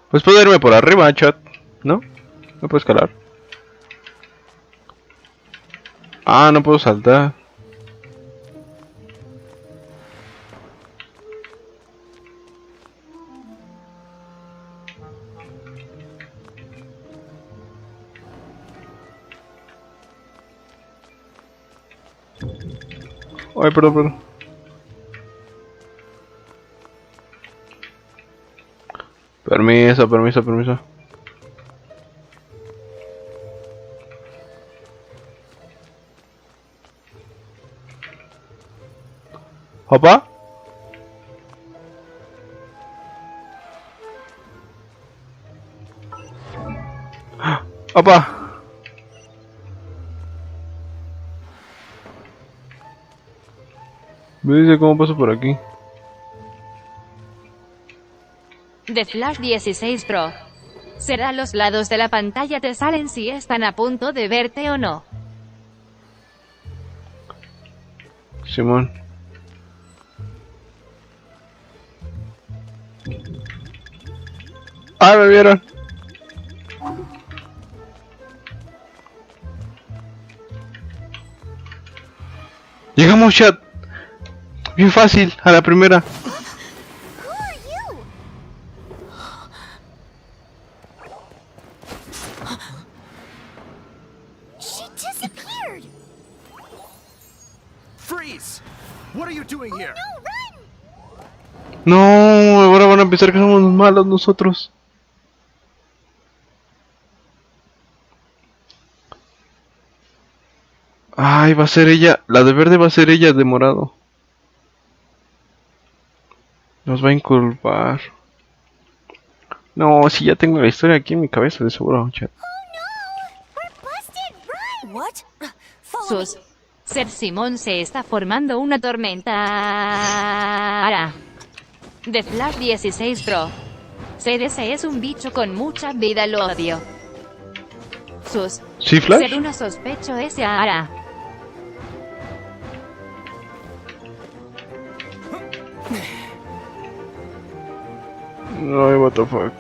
Pues puedo irme por arriba, chat. ¿No? No puedo escalar. Ah, no puedo saltar. Ay, perdón. Permiso. ¿Opa? ¡Opa! Me dice cómo paso por aquí. The Flash 16 Pro. Será los lados de la pantalla te salen si están a punto de verte o no. Simón. Ah, me vieron. Llegamos, chat. Bien fácil, a la primera. Who are you? She disappeared. Freeze! What are you doing here? No, run! No, ahora van a pensar que somos malos nosotros. Ay, va a ser ella. La de verde va a ser ella de morado. Nos va a inculpar. No, si ya tengo la historia aquí en mi cabeza, de seguro, chat. What? Follow me. Sus. Ser Simón se está formando una tormenta. De Flash 16 Pro. CDC es un bicho con mucha vida, lo odio. Sus. ¿Sí, Flash? Ser una sospecho ese ara. No, what the fuck.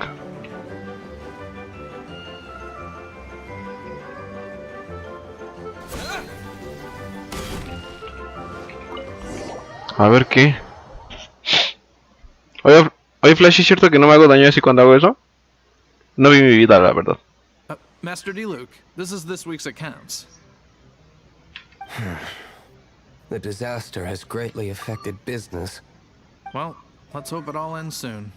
A ver qué. Oye, Flash, ¿es cierto que no me hago daño así cuando hago eso? No vi mi vida, la verdad. Master D-Luke, this is this week's accounts. The disaster has greatly affected business. Well, let's hope it all ends soon.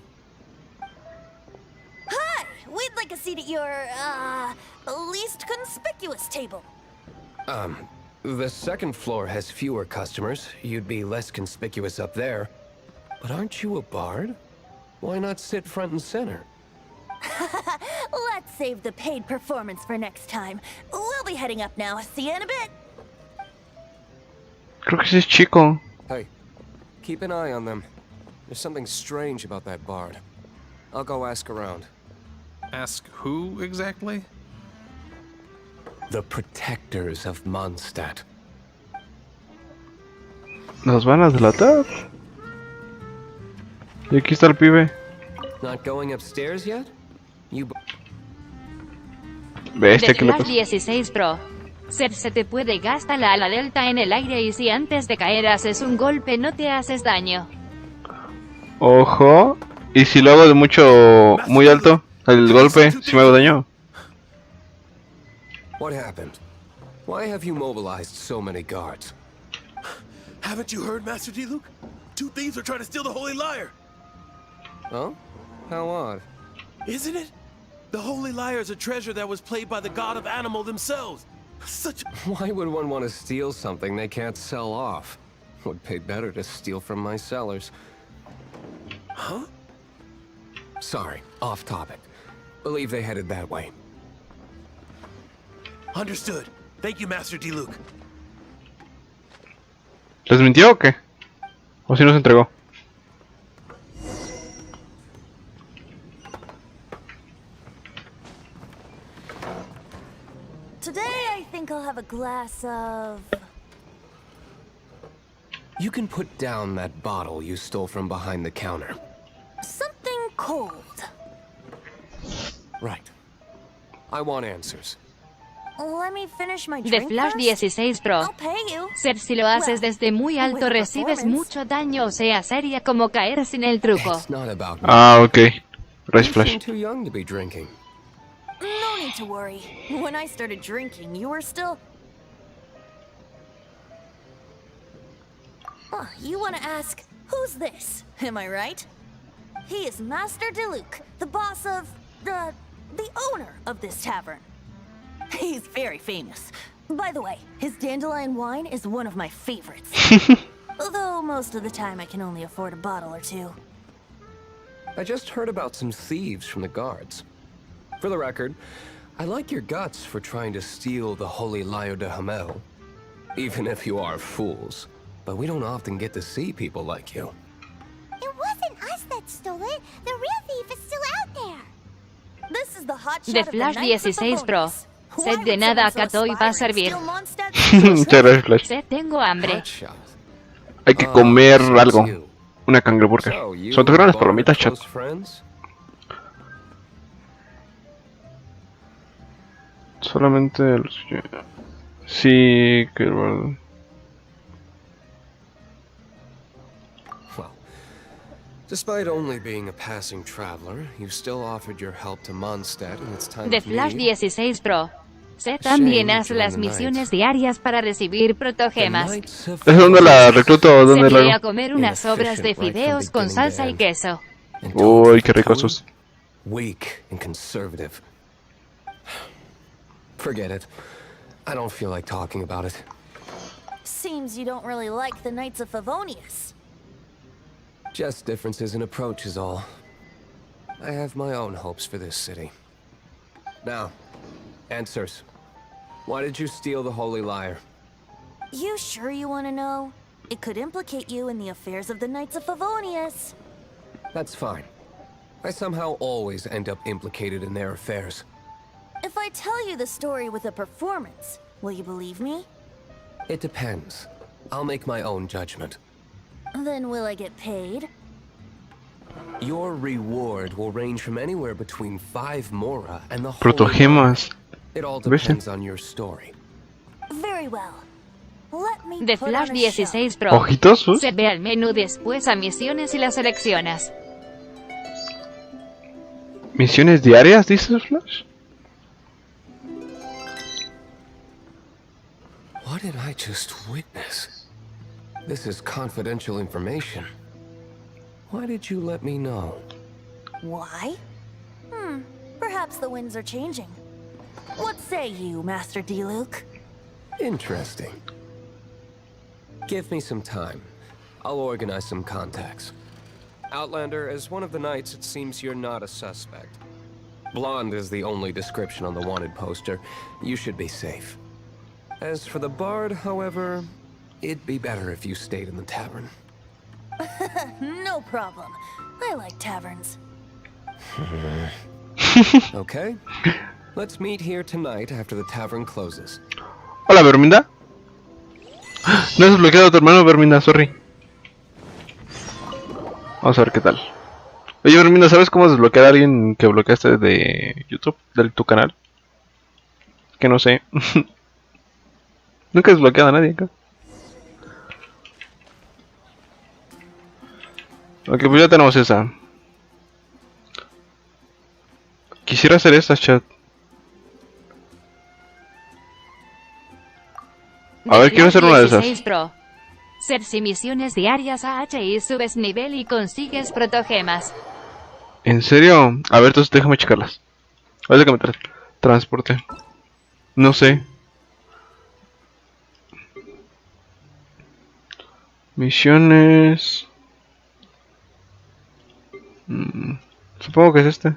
Hi! We'd like a seat at your, least conspicuous table. The second floor has fewer customers. You'd be less conspicuous up there. But aren't you a bard? Why not sit front and center? Let's save the paid performance for next time. We'll be heading up now. See you in a bit. Creo que ese es chico. Hey, keep an eye on them. There's something strange about that bard. I'll go ask around. Ask who exactly? The protectors of Mondstadt. Nos van a delatar. Y aquí está el pibe. Not going upstairs yet? You Ve De que le Flash pasa. 16 Pro. Ser se te puede gastar la ala delta en el aire y si antes de caer haces un golpe no te haces daño. Ojo. Y si lo hago de muy alto, el golpe, si me hago daño. What happened? Why have you mobilized so many guards? Haven't you heard, Master D-Luke? 2 thieves are trying to steal the Holy Lyre. Oh? How odd. Isn't it? The Holy Lyre is a treasure that was played by the god of animal themselves. Such Why would one want to steal something they can't sell off? Would pay better to steal from my sellers. Huh? Sorry, off topic. Believe they headed that way. Understood. Thank you, Master D-Luke. ¿Les mintió o qué? ¿O si nos entregó? Today I think I'll have a glass of... You can put down that bottle you stole from behind the counter. something cold. Right. I want answers. Let me finish my De drink Flash first. 16 Pro. I'll pay you. Ser si lo haces desde muy alto with recibes performance. mucho daño, o sea, sería como caer sin el truco. It's not about me. Ah, ok. Gracias, You Flash. seem too young to be drinking. No need to worry. When I started drinking, you were still... Oh, you want to ask, who's this? Am I right? He is Master D-Luke, the boss of... the owner of this tavern. He's very famous. By the way, his dandelion wine is one of my favorites. Although most of the time I can only afford a bottle or two. I just heard about some thieves from the guards. For the record, I like your guts for trying to steal the Holy Lyre de Hamel. Even if you are fools. But we don't often get to see people like you. It wasn't us that stole it. The real thief is still out there. This is the hot shot De of the Flash Knights of 16 Pro. Favonius. Sed Why de would nada someone so acató y va a aspiring servir. steal Mondstadt? Muchas gracias, Flash. Sed, tengo hambre. Hot shot. Hay que Ah, comer so it's algo. you. Una cangreburger. So, you Son tus grandes and Bard palomitas, are chat. close friends? Solamente los... Sí, que... Well, despite only being a passing traveler, you still offered your help to Mondstadt in its time De of Flash need. 16 Pro. Seth también hace las misiones diarias para recibir protogemas. ¿Es donde la recluto o Se donde fue la a comer unas sobras de fideos con salsa y queso. Uy, qué rico sos. Weak and conservative. Forget it. I don't feel like talking about it. Seems you don't really like the Knights of Favonius. Just differences in approach is all. I have my own hopes for this city. Now, answers. Why did you steal the Holy Lyre? You sure you want to know? It could implicate you in the affairs of the Knights of Favonius. That's fine. I somehow always end up implicated in their affairs. If I tell you the story with a performance, will you believe me? It depends. I'll make my own judgment. Then will I get paid? Your reward will range from anywhere between 5 mora and the Holy Protogemas. It all depends on your story. Very well. Let me De put Flash on a show. 16 Pro. Ojitos, sus. Se ve al menú después a misiones y las seleccionas. ¿Misiones diarias, dices, Flash? What did I just witness? This is confidential information. Why did you let me know? Why? Perhaps the winds are changing. What say you, Master D-Luke? Interesting. Give me some time. I'll organize some contacts. Outlander, as one of the knights, it seems you're not a suspect. Blonde is the only description on the wanted poster. You should be safe. As for the bard, however, it'd be better if you stayed in the tavern. No problem. I like taverns. Okay. Let's meet here tonight after the tavern closes. Hola, Verminda. No has desbloqueado a tu hermano, Verminda, sorry. Vamos a ver qué tal. Oye, Verminda, ¿sabes cómo desbloquear a alguien que bloqueaste de YouTube, de tu canal? Que no sé. Nunca he desbloqueado a nadie acá. Ok, pues ya tenemos esa. Quisiera hacer esta, chat. A ver, quiero hacer una de esas. Pro. Ser si misiones diarias a HI subes nivel y consigues protogemas. ¿En serio? A ver, entonces déjame checarlas. A ver, déjame transporte. No sé. Misiones. Supongo que es este.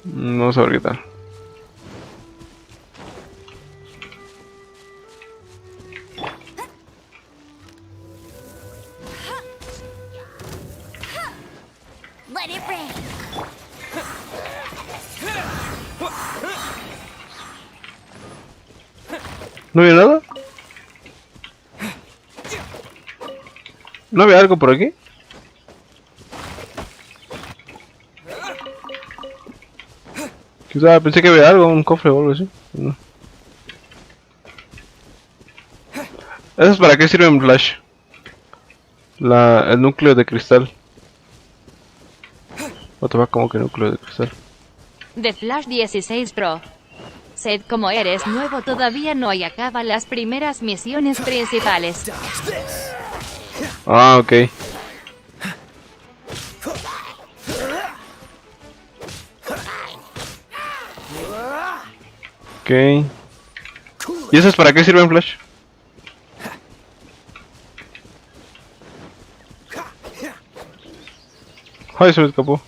Vamos a ver qué tal. Let it rain. ¿No había nada? ¿No había algo por aquí? Quizá pensé que había algo, un cofre o algo así. No. ¿Eso es para qué sirve en Flash? El núcleo de cristal. Otro va como que núcleo de cristal. De Flash 16 Pro. Seth, como eres nuevo todavía no y acaba las primeras misiones principales. Ah, ok. Ok. ¿Y eso es para qué sirve en Flash? Ay, se me escapó.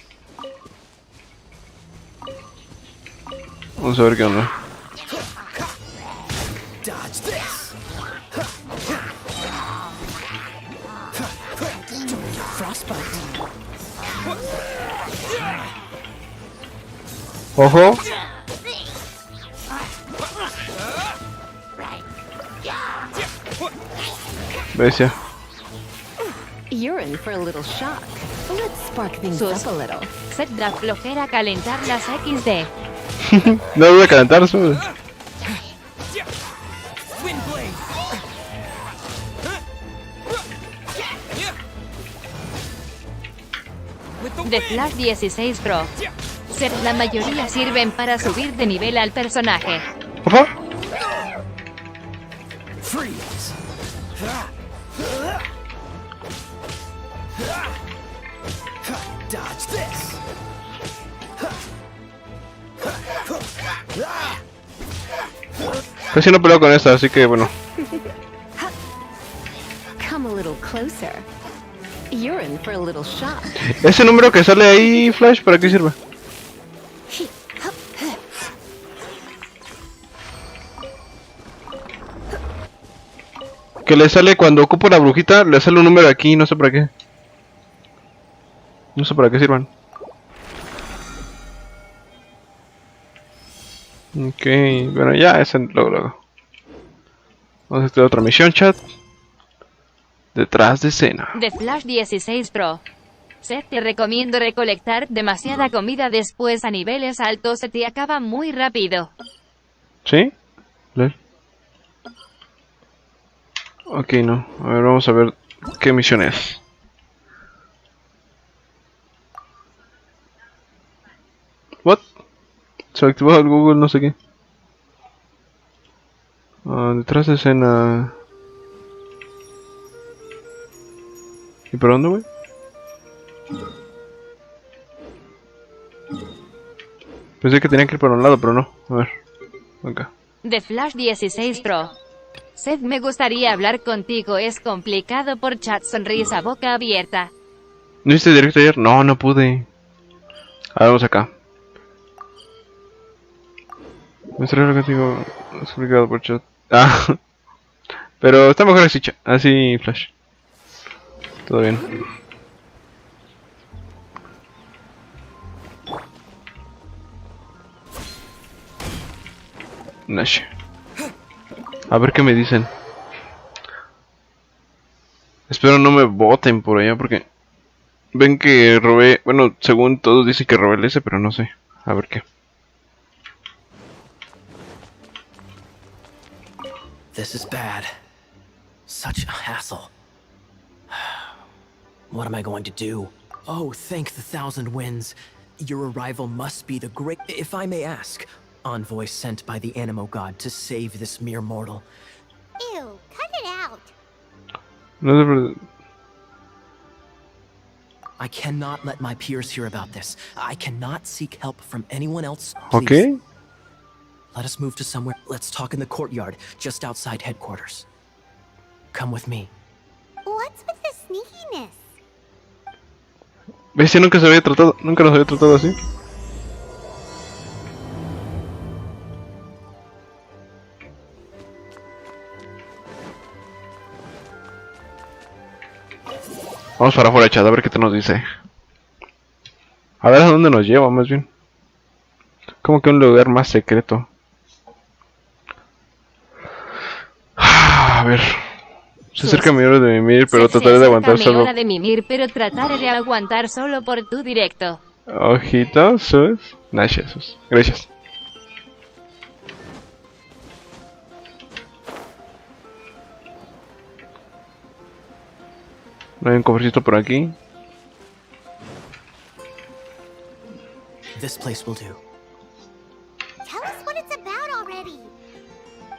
Vamos a ver qué onda. Ojo. Bestia. You're in for a little shock. Let's spark things up a little. Seth da flojera calentar las XD. No voy a calentar, sube. De Flash 16 Pro. Ser la mayoría sirven para subir de nivel al personaje. ¿Ojo? Freeze. Dodge this. Casi no peleo con esta, así que bueno. Come a little closer. You're in for a little shock. Ese número que sale ahí, Flash, ¿para qué sirve? Que le sale cuando ocupo la brujita, le sale un número aquí, no sé para qué. No sé para qué sirvan. Ok, bueno ya, ese luego. Vamos a hacer otra misión, chat. Detrás de escena. De Flash 16 Pro. Seth, te recomiendo recolectar demasiada comida después a niveles altos, se te acaba muy rápido. ¿Sí? Ok, no. A ver, vamos a ver qué misión es. What? Se activó el Google, no sé qué. Detrás de escena. ¿Y por dónde, güey? Pensé que tenía que ir por un lado, pero no. A ver. Acá. De Flash 16 Pro. Seth, me gustaría hablar contigo, es complicado por chat, sonrisa boca abierta. ¿No viste directo ayer? No, no pude. A ver, vamos acá. Me salió contigo. Es complicado por chat. Ah. Pero está mejor así, así Flash. Todo bien. Nash. A ver qué me dicen. Espero no me voten por allá porque ven que robé, bueno, según todos dicen que robé el S, pero no sé. A ver qué. This is bad. Such a hassle. What am I going to do? Oh, thank the thousand winds. Your arrival must be the great, if I may ask, envoy sent by the Animo God to save this mere mortal. Ew, cut it out. No sé. I cannot let my peers hear about this. I cannot seek help from anyone else. Please. Okay. Let us move to somewhere. Let's talk in the courtyard, just outside headquarters. Come with me. What's with the sneakiness? ¿Ves? Si nunca se había tratado, nunca nos había tratado así. Vamos para afuera, chat, a ver qué nos dice. A ver a dónde nos lleva, más bien. Como que un lugar más secreto. A ver. Se acerca mi hora de mimir, pero trataré de aguantar solo. Hora de mimir, pero trataré de aguantar solo por tu directo. Ojitos, sus. Gracias, sus. Gracias. No hay un cofrecito por aquí. This place will do. Tell us what it's about already.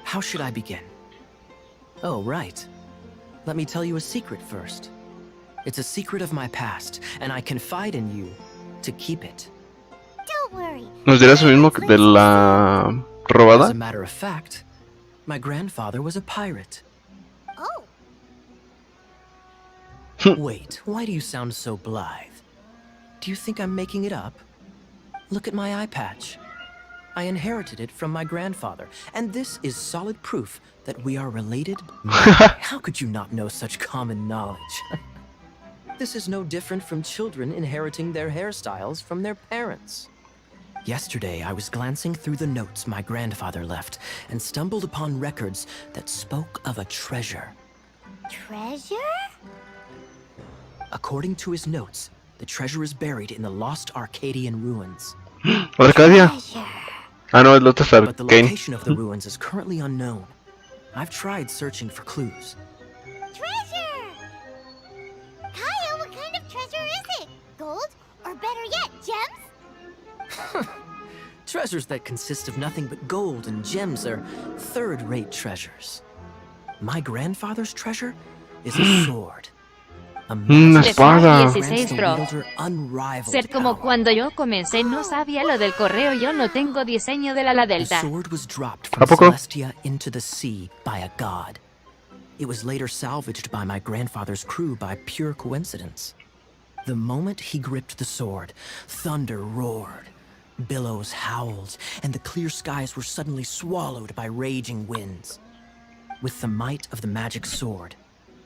How should I begin? Oh, right. Let me tell you a secret first. It's a secret of my past, and I confide in you to keep it. Don't worry. ¿Nos dirás lo mismo que de la As robada? a matter of fact, my grandfather was a pirate. Oh, Wait, why do you sound so blithe? Do you think I'm making it up? Look at my eye patch. I inherited it from my grandfather, and this is solid proof that we are related. How could you not know such common knowledge? This is no different from children inheriting their hairstyles from their parents. Yesterday, I was glancing through the notes my grandfather left and stumbled upon records that spoke of a treasure. treasure? According to his notes, the treasure is buried in the lost Arcadian ruins. Arcadia. Ah, no, el otro es But the Arcane. location of the ruins is currently unknown. I've tried searching for clues. Treasure! Kyle, what kind of treasure is it? Gold Or better yet, gems? Treasures that consist of nothing but gold and gems are third-rate treasures. My grandfather's treasure is a sword. Una espada. 16 Pro. Ser como cuando yo comencé no sabía lo del correo, yo no tengo diseño del ala The delta. sword was dropped from ¿A poco? Celestia into the sea by a god. It was later salvaged by my grandfather's crew by pure coincidence. The moment he gripped the sword, thunder roared, billows howled, and the clear skies were suddenly swallowed by raging winds. With the might of the magic sword,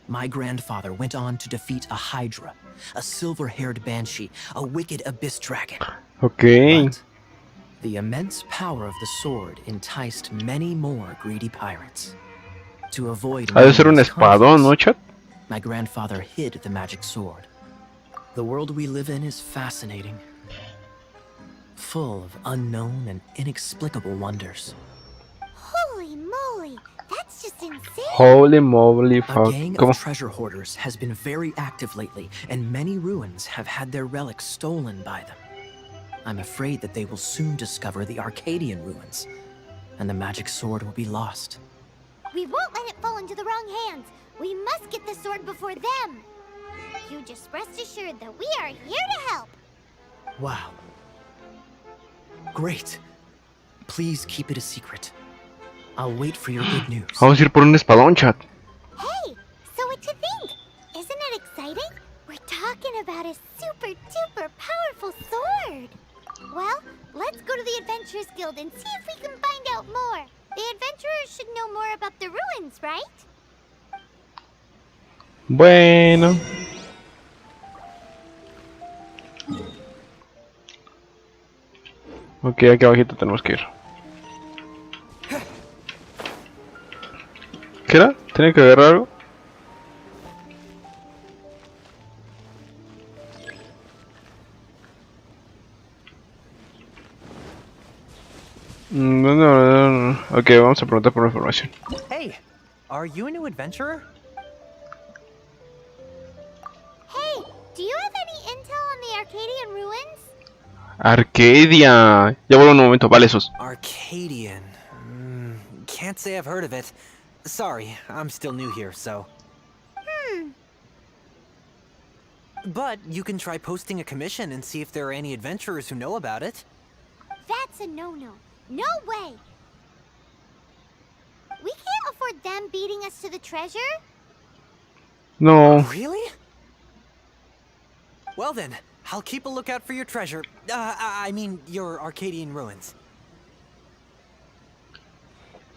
my grandfather went on to defeat a hydra, a silver-haired banshee, a wicked abyss dragon. Ok. But the immense power of the sword enticed many more greedy pirates. To avoid Ha de ser un needless espadón, ¿no, conflicts, chat? my grandfather hid the magic sword. The world we live in is fascinating, full of unknown and inexplicable wonders. Holy moly, that's just insane. Holy moly, A fuck. gang ¿Cómo? of treasure hoarders has been very active lately, and many ruins have had their relics stolen by them. I'm afraid that they will soon discover the Arcadian ruins, and the magic sword will be lost. We won't let it fall into the wrong hands. We must get the sword before them. You just rest assured that we are here to help. Wow. Great. Please keep it a secret. I'll wait for your good news. Vamos a ir por un espadón, chat. Hey, so what you think? Isn't it exciting? We're talking about a super duper powerful sword. Well, let's go to the Adventurers Guild and see if we can find out more. The adventurers should know more about the ruins, right? Bueno. Ok, aquí abajito tenemos que ir. ¿Qué era? ¿Tenía que agarrar algo? No. Ok, vamos a preguntar por información. Hey, are you a new adventurer? Hey, do you have any intel on the Arcadian ruins? Arcadia. Ya vuelvo un momento, vale esos. Arcadian. Can't say I've heard of it. Sorry, I'm still new here, so. But you can try posting a commission and see if there are any adventurers who know about it. That's a no-no. No way! We can't afford them beating us to the treasure. No. Really? Well then, I'll keep a lookout for your treasure. I mean, your Arcadian ruins.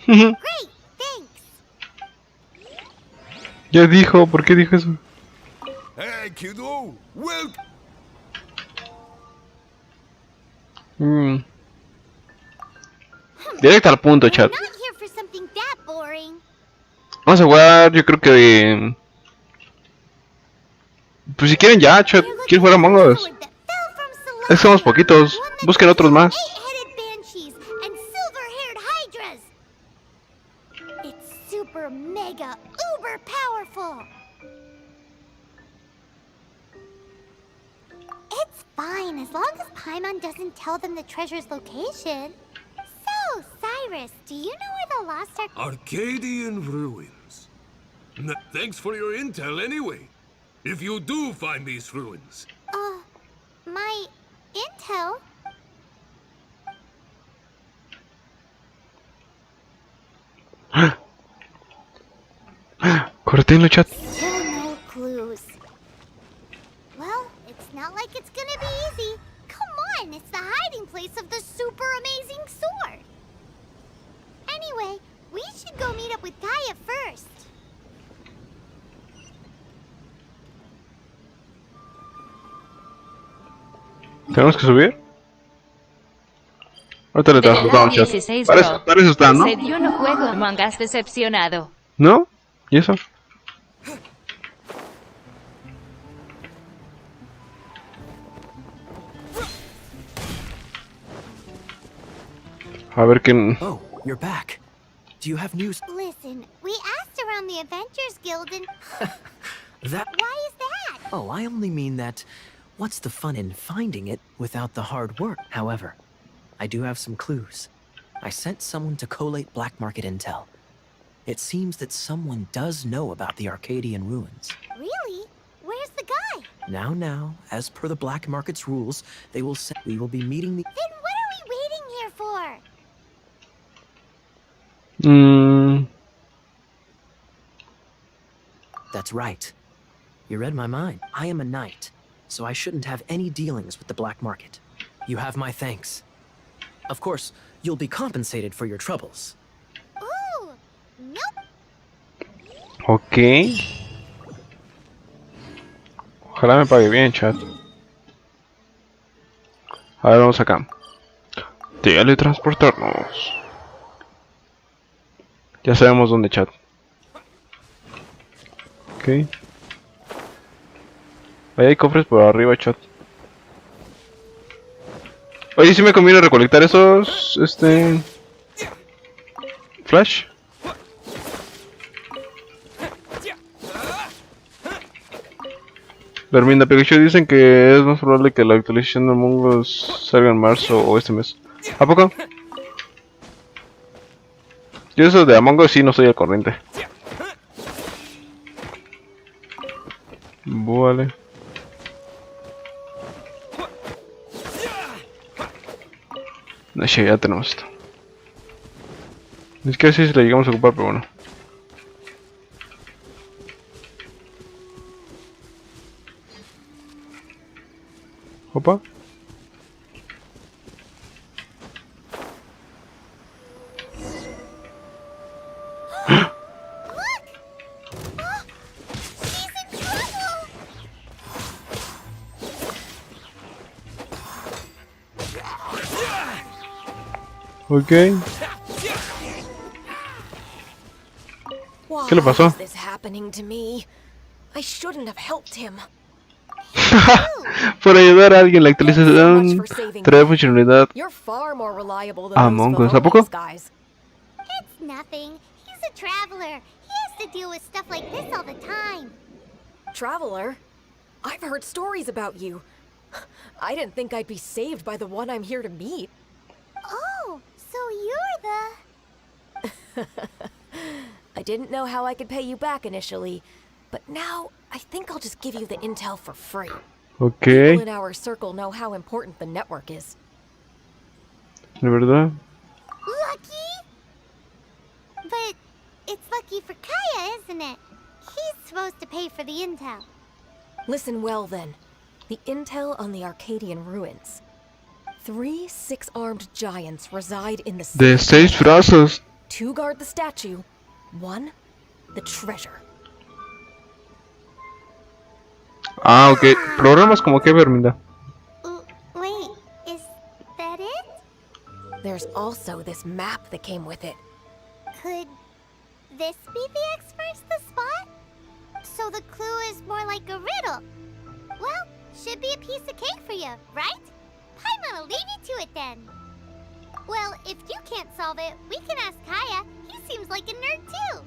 Great, thanks. Ya dijo, ¿por qué dijo eso? Hey, kiddo! Welcome! Directo al punto, chat. We're not here for something that boring. Vamos a jugar, yo creo que... Pues si quieren ya, chat. ¿Quieren jugar a Mongos? Es que somos poquitos. Busquen otros más. Eight-headed banshees and silver-haired hydras. It's super mega uber powerful. It's fine as long as Paimon doesn't tell them the treasure's location. So, Cyrus, do you know where the lost Arcadian ruins. Thanks for your intel anyway. If you do find these ruins. my intel? Cortenlo, chat. Still no clues. Well, it's not like it's gonna be easy. Come on, it's the hiding place of the super amazing sword. Anyway, we should go meet up with Gaia first. ¿Tenemos que subir? Ahorita le transportamos, chat. 16 Para eso está, ¿no? Yo no juego mangas decepcionado. ¿No? ¿Y eso? A ver quién... Oh, you're back. Do you have news? Listen, we asked around the Adventurers Guild and... That... Why is that? Oh, I only mean that What's the fun in finding it without the hard work? However, I do have some clues. I sent someone to collate black market intel. It seems that someone does know about the Arcadian ruins. Really? Where's the guy? Now, as per the black market's rules, we will be meeting the... Then what are we waiting here for? That's right. You read my mind. I am a knight, so I shouldn't have any dealings with the black market. You have my thanks. Of course, you'll be compensated for your troubles. Ooh, nope. Ok. Ojalá me pague bien, chat. A ver, vamos acá. Teletransportarnos. Ya sabemos dónde, chat. Ok. Ahí hay cofres por arriba, chat. Oye, si me conviene recolectar esos... Flash. Verminda Pikachu dicen que es más probable que la actualización de Among Us salga en marzo o este mes. ¿A poco? Yo eso de Among Us sí no estoy al corriente. Vale. No sé, ya tenemos esto. Es que así si lo llegamos a ocupar, pero bueno. Opa. Okay. ¿Qué le pasó? Why is this happening to me? I shouldn't have helped him. Por ayudar a alguien, la actualización trae funcionalidad You're far more reliable than Among those Us. ¿A poco? Volador guys. It's nothing. He's a traveler. He has to deal with stuff like this all the time. Traveler? I've heard stories about you. I didn't think I'd be saved by the one I'm here to meet. Oh, so you're the... I didn't know how I could pay you back initially, but now I think I'll just give you the intel for free. Okay. People in our circle know how important the network is. ¿De verdad? Lucky? But it's lucky for Kaya, isn't it? He's supposed to pay for the intel. Listen well then. The intel on the Arcadian ruins. 3 6-armed giants reside in the De 6 brazos. 2 guard the statue. 1, the treasure. Ah, ok. Programas como que, Verminda. Wait, is that it? There's also this map that came with it. Could this be the X-First the spot? So the clue is more like a riddle. Well, should be a piece of cake for you, right? Paimon will leave you to it then. Well, if you can't solve it, we can ask Kaya. He seems like a nerd too.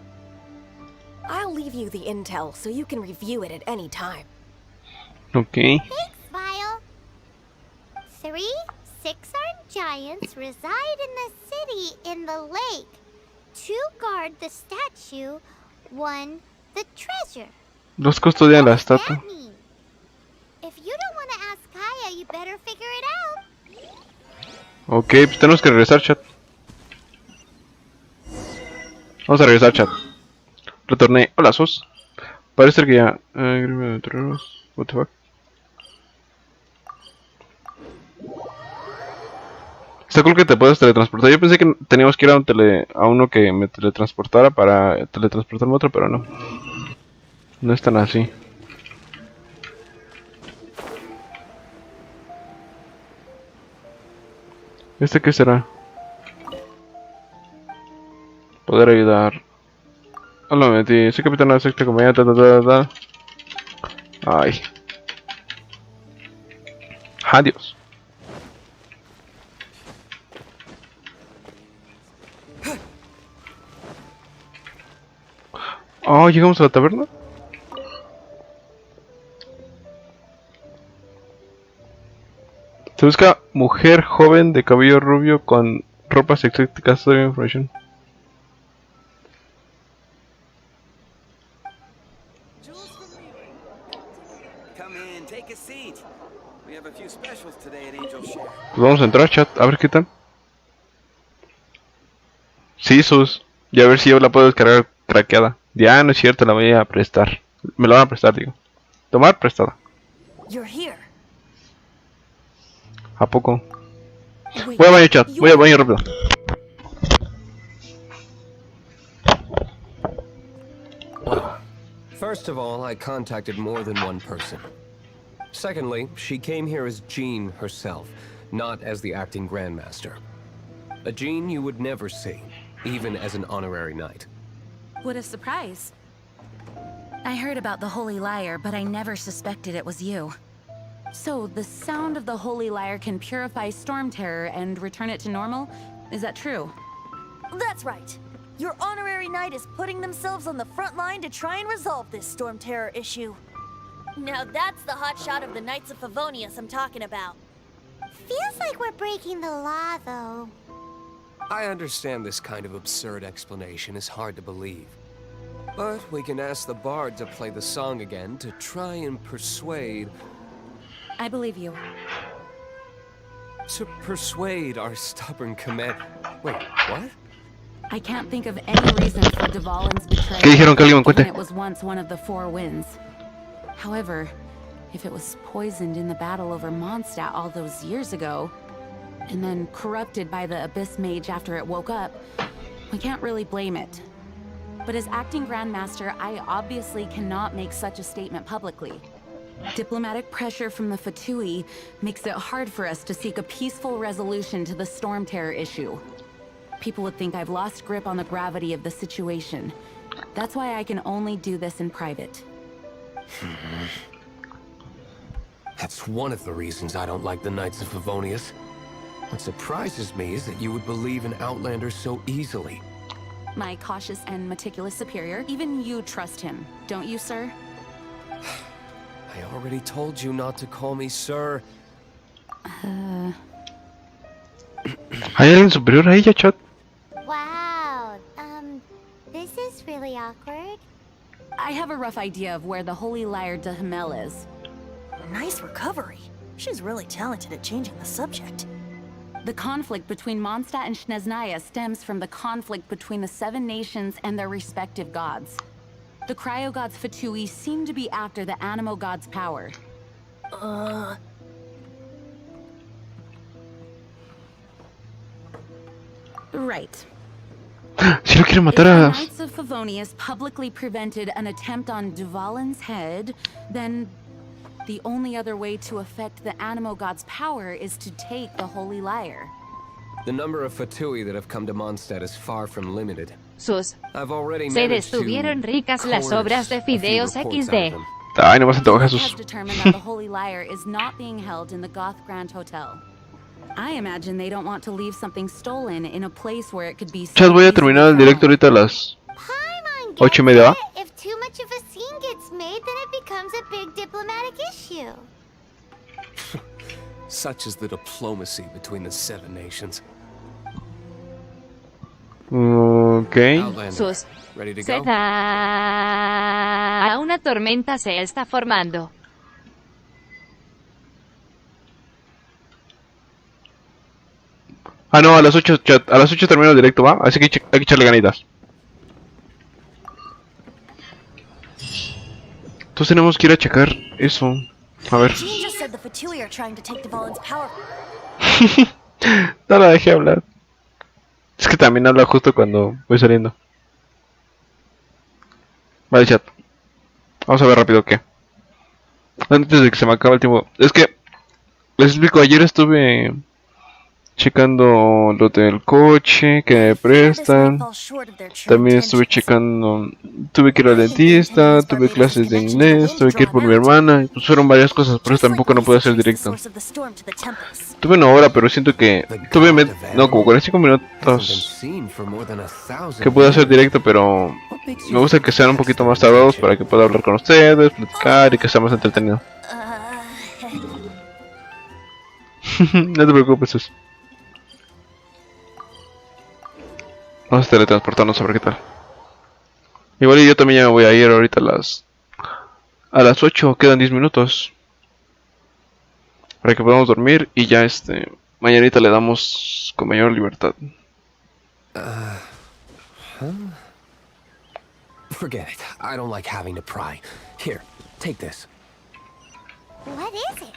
I'll leave you the intel so you can review it at any time. Okay. Thanks, Vile. 3 6-armed giants reside in the city in the lake. 2 guard the statue. 1 the treasure. Dos custodian la estatua. If you don't want to ask Kaya, you better figure it out. Ok, pues tenemos que regresar, chat. Vamos a regresar, chat. Retorné. Hola, sos. Parece que ya... What the fuck? Está cool que te puedes teletransportar. Yo pensé que teníamos que ir a uno que me teletransportara para teletransportarme a otro, pero no. No es tan así. ¿Este qué será? Poder ayudar. Hola, me metí. Soy capitán de la sexta compañía. Ay. Adiós. Oh, llegamos a la taberna. Se busca mujer joven de cabello rubio con ropas eclécticas. Story information. Pues vamos a entrar, chat, a ver qué tal. Sí, sus. Y a ver si yo la puedo descargar craqueada. Ya, no es cierto, la voy a prestar. Me la van a prestar, digo. Tomar prestada. ¿A poco? Voy al baño, chat. Voy al baño rápido. First of all, I contacted more than one person. Secondly, she came here as Jean herself, not as the acting Grandmaster. A Jean you would never see, even as an honorary knight. What a surprise. I heard about the Holy Lyre, but I never suspected it was you. So, the sound of the Holy Lyre can purify Storm Terror and return it to normal? Is that true? That's right. Your honorary knight is putting themselves on the front line to try and resolve this Storm Terror issue. Now that's the hotshot of the Knights of Favonius I'm talking about. Feels like we're breaking the law, though. I understand this kind of absurd explanation is hard to believe. But we can ask the bard to play the song again to try and persuade... I believe you. To persuade our stubborn command... Wait, what? I can't think of any reason for Dvalin's betrayal. ¿Qué dijeron que alguien me cuente? It was once one of the Four Winds. However, if it was poisoned in the battle over Mondstadt all those years ago, and then corrupted by the Abyss Mage after it woke up, we can't really blame it. But as acting Grandmaster, I obviously cannot make such a statement publicly. Diplomatic pressure from the Fatui makes it hard for us to seek a peaceful resolution to the Storm Terror issue. People would think I've lost grip on the gravity of the situation. That's why I can only do this in private. That's one of the reasons I don't like the Knights of Favonius. What surprises me is that you would believe in Outlanders so easily. My cautious and meticulous superior, even you trust him, don't you, sir? I already told you not to call me sir. ¿Hay alguien superior a ella, chat? Wow, this is really awkward. I have a rough idea of where the Holy Lyre de Himmel is. Nice recovery. She's really talented at changing the subject. The conflict between Mondstadt and Snezhnaya stems from the conflict between the Seven Nations and their respective gods. The Cryo-gods Fatui seem to be after the Animo god's power. Right. Si lo quieren matar If a... the Knights of Favonius publicly prevented an attempt on Dvalin's head, then the only other way to affect the Animo god's power is to take the Holy Lyre. The number of Fatui that have come to Mondstadt is far from limited. Sus. I've already Se managed to estuvieron ricas las coerce obras de a few fideos reports out of XD. them. Ay, no me antoja, Has Jesús. determined that the Holy Lyre is not being held in the Goth Grand Hotel. I imagine they don't want to leave something stolen in a place where it could be... Chat, voy a terminar el directo ahorita a las 8:30, ¿va? If too much of a scene gets made, then it becomes a big diplomatic issue. Such is the diplomacy between the Seven Nations. Ok. Outlander, Sus. ready to Se go? da... Una tormenta se está formando. Ah, no, a las 8, chat. A las 8 termino el directo, ¿va? Así que hay que echarle ganitas. Entonces tenemos que ir a checar eso. A ver. Jean just said the Fatui are trying to take Dvalin's power. No la dejé hablar. Es que también habla justo cuando voy saliendo. Vale, chat. Vamos a ver rápido qué. Antes de que se me acabe el tiempo. Es que les explico, ayer estuve checando lo del coche que me prestan. También estuve checando, tuve que ir al dentista, tuve clases de inglés, tuve que ir por mi hermana. Y pues fueron varias cosas, por eso tampoco no pude hacer directo. Tuve una hora, pero siento que tuve no, como 45 minutos que pude hacer directo, pero me gusta que sean un poquito más tardados para que pueda hablar con ustedes, platicar y que sea más entretenido. No te preocupes, Sus. Vamos a teletransportarnos a ver qué tal. Igual y yo también ya me voy a ir ahorita a las 8, quedan 10 minutos. Para que podamos dormir y ya mañanita le damos con mayor libertad. Forget it. I don't like having to pry. Here, take this. What is it?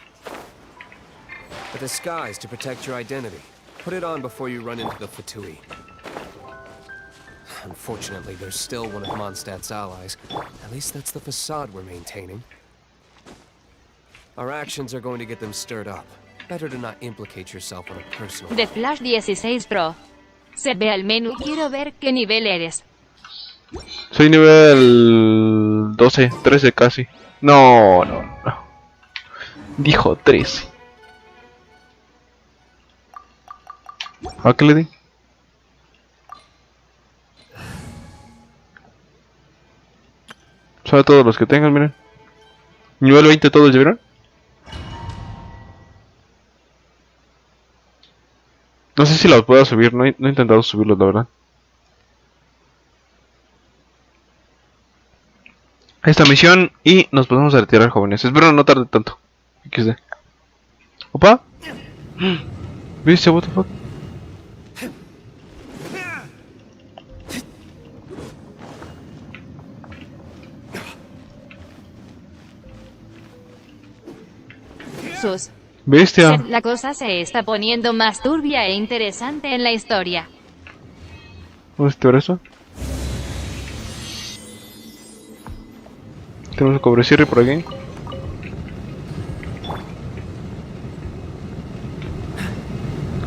A disguise to protect your identity. Put it on before you run into the Fatui. Unfortunately, there's still one of Mondstadt's allies. At least that's the facade we're maintaining. Our actions are going to get them stirred up. Better to not implicate yourself on a personal De Flash 16 Pro. Se ve al menú, quiero ver qué nivel eres. Soy nivel 12, 13 casi. No. Dijo 13. ¿A qué le di? Solo todos los que tengan, miren. Nivel 20 todos, ¿ya vieron? No sé si los puedo subir, no he intentado subirlos, la verdad. Esta misión y nos podemos retirar, jóvenes. Espero no tarde tanto. XD. ¿Opa? ¿Viste? What the fuck? Sus. Bestia. La cosa se está poniendo más turbia e interesante en la historia. ¿Dónde está eso? Tenemos el cobrecierre por aquí.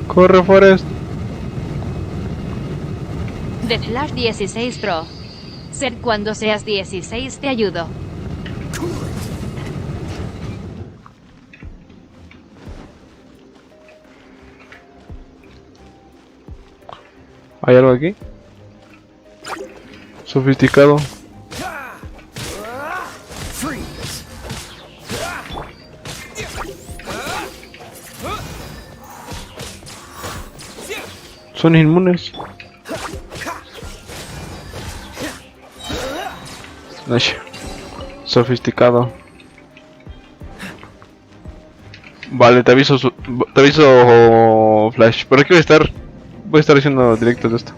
Corre, Forest. De Flash 16 Pro. Ser cuando seas 16 te ayudo. ¿Hay algo aquí? Sofisticado. Son inmunes. Ay, sofisticado. Vale, te aviso, Flash. Por aquí voy a estar haciendo directos de esto.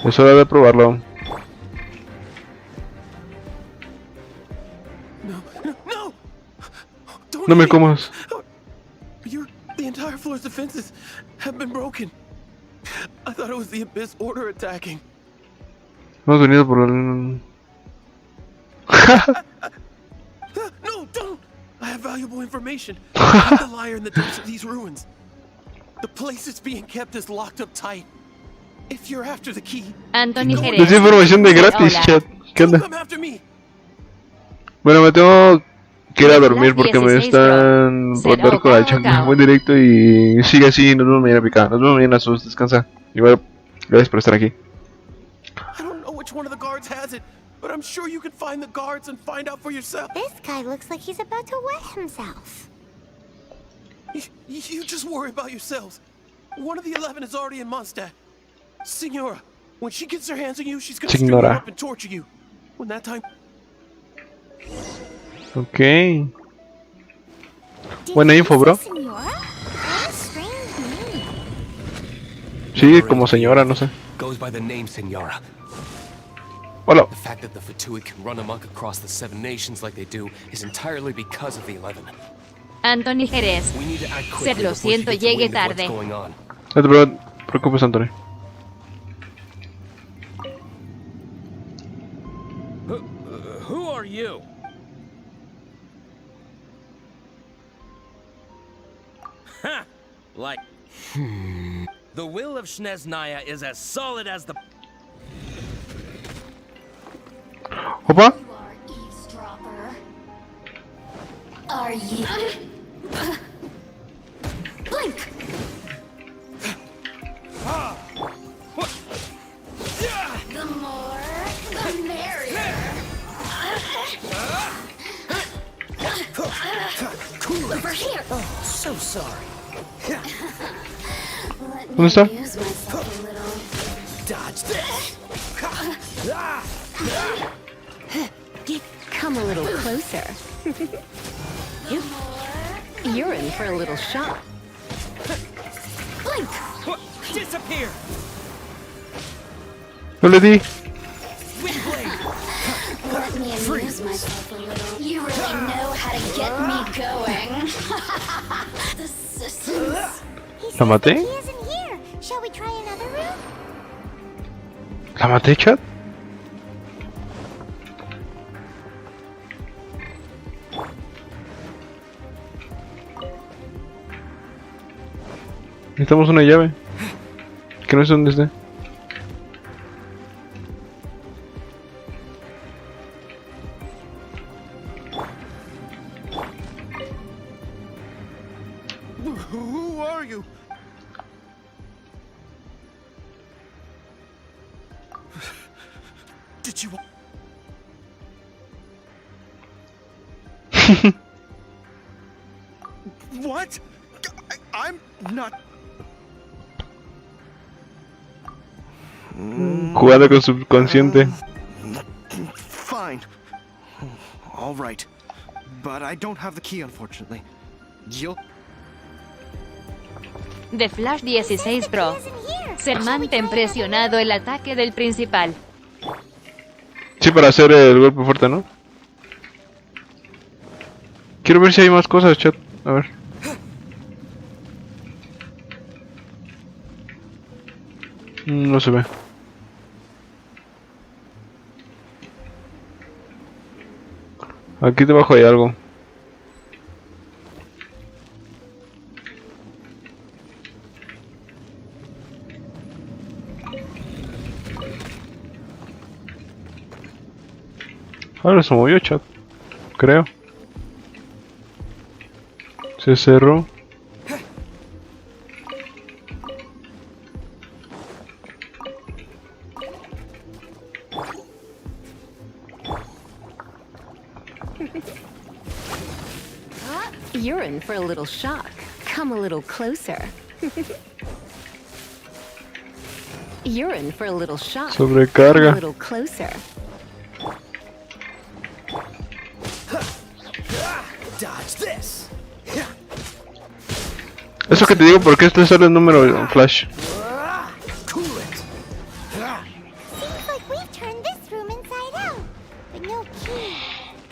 Es hora de probarlo. No me comas. The entire floor's defenses have been broken. I thought it was the Abyss Order attacking. Hemos venido por el... No, don't! I have valuable information. I'm the liar in the depths of these ruins. The place it's being kept is locked up tight. If you're after the key... Anthony Jerez. Es información de gratis, chat. ¿Qué onda? Bueno, me tengo que ir a dormir porque me están por dar con la changa. Voy directo y sigue así. Nos vemos mañana, Pica. Nos vemos mañana, Sus. Descansa. Igual, gracias por estar aquí. I don't know which one of the guards has it, but I'm sure you can find the guards and find out for yourself. This guy looks like he's about to wet himself. You just worry about yourselves. One of the 11 is already in Mondstadt. Signora, when she gets her hands on you, she's gonna string you up and torture you. When that time... Ok. Buena info, bro. Sí, como señora, no sé. Goes by the name Señora. Hola. The fact that the Fatui can run amok across the 7 nations like they do is entirely because of the 11. Anthony Jerez. Ser, lo siento, llegué tarde. No te preocupes, Anthony. Who are you? Ha! Like... The will of Shneznaya is as solid as the... Opa. Are you? Blink! The more, the merrier. Over here. Oh, so sorry. ¿Dónde está? Dodge this. Come a little closer. You're in for a little shock. Blink. Disappear. No le di. Let me amuse myself a little. You really know how to get me going. The systems. ¿La maté? He isn't here. Shall we try another room? ¿La maté, chat? Necesitamos una llave. Que no sé dónde esté. Who are you? Did you... What? I'm not... Jugando con subconsciente. Fine. All right. But I don't have the key, unfortunately. You'll... De Flash 16 Pro. Se mantén presionado el ataque del principal. Sí, para hacer el golpe fuerte, ¿no? Quiero ver si hay más cosas, chat. A ver. No se ve. Aquí debajo hay algo. Ahora se movió, chat. Creo. Se cerró. You're in for a little shock. Come a little closer. You're in for a little shock. Sobrecarga. Come a little closer. Dodge this. Eso que te digo porque este sale el número Flash. Seems like we've turned this room inside out. But no key.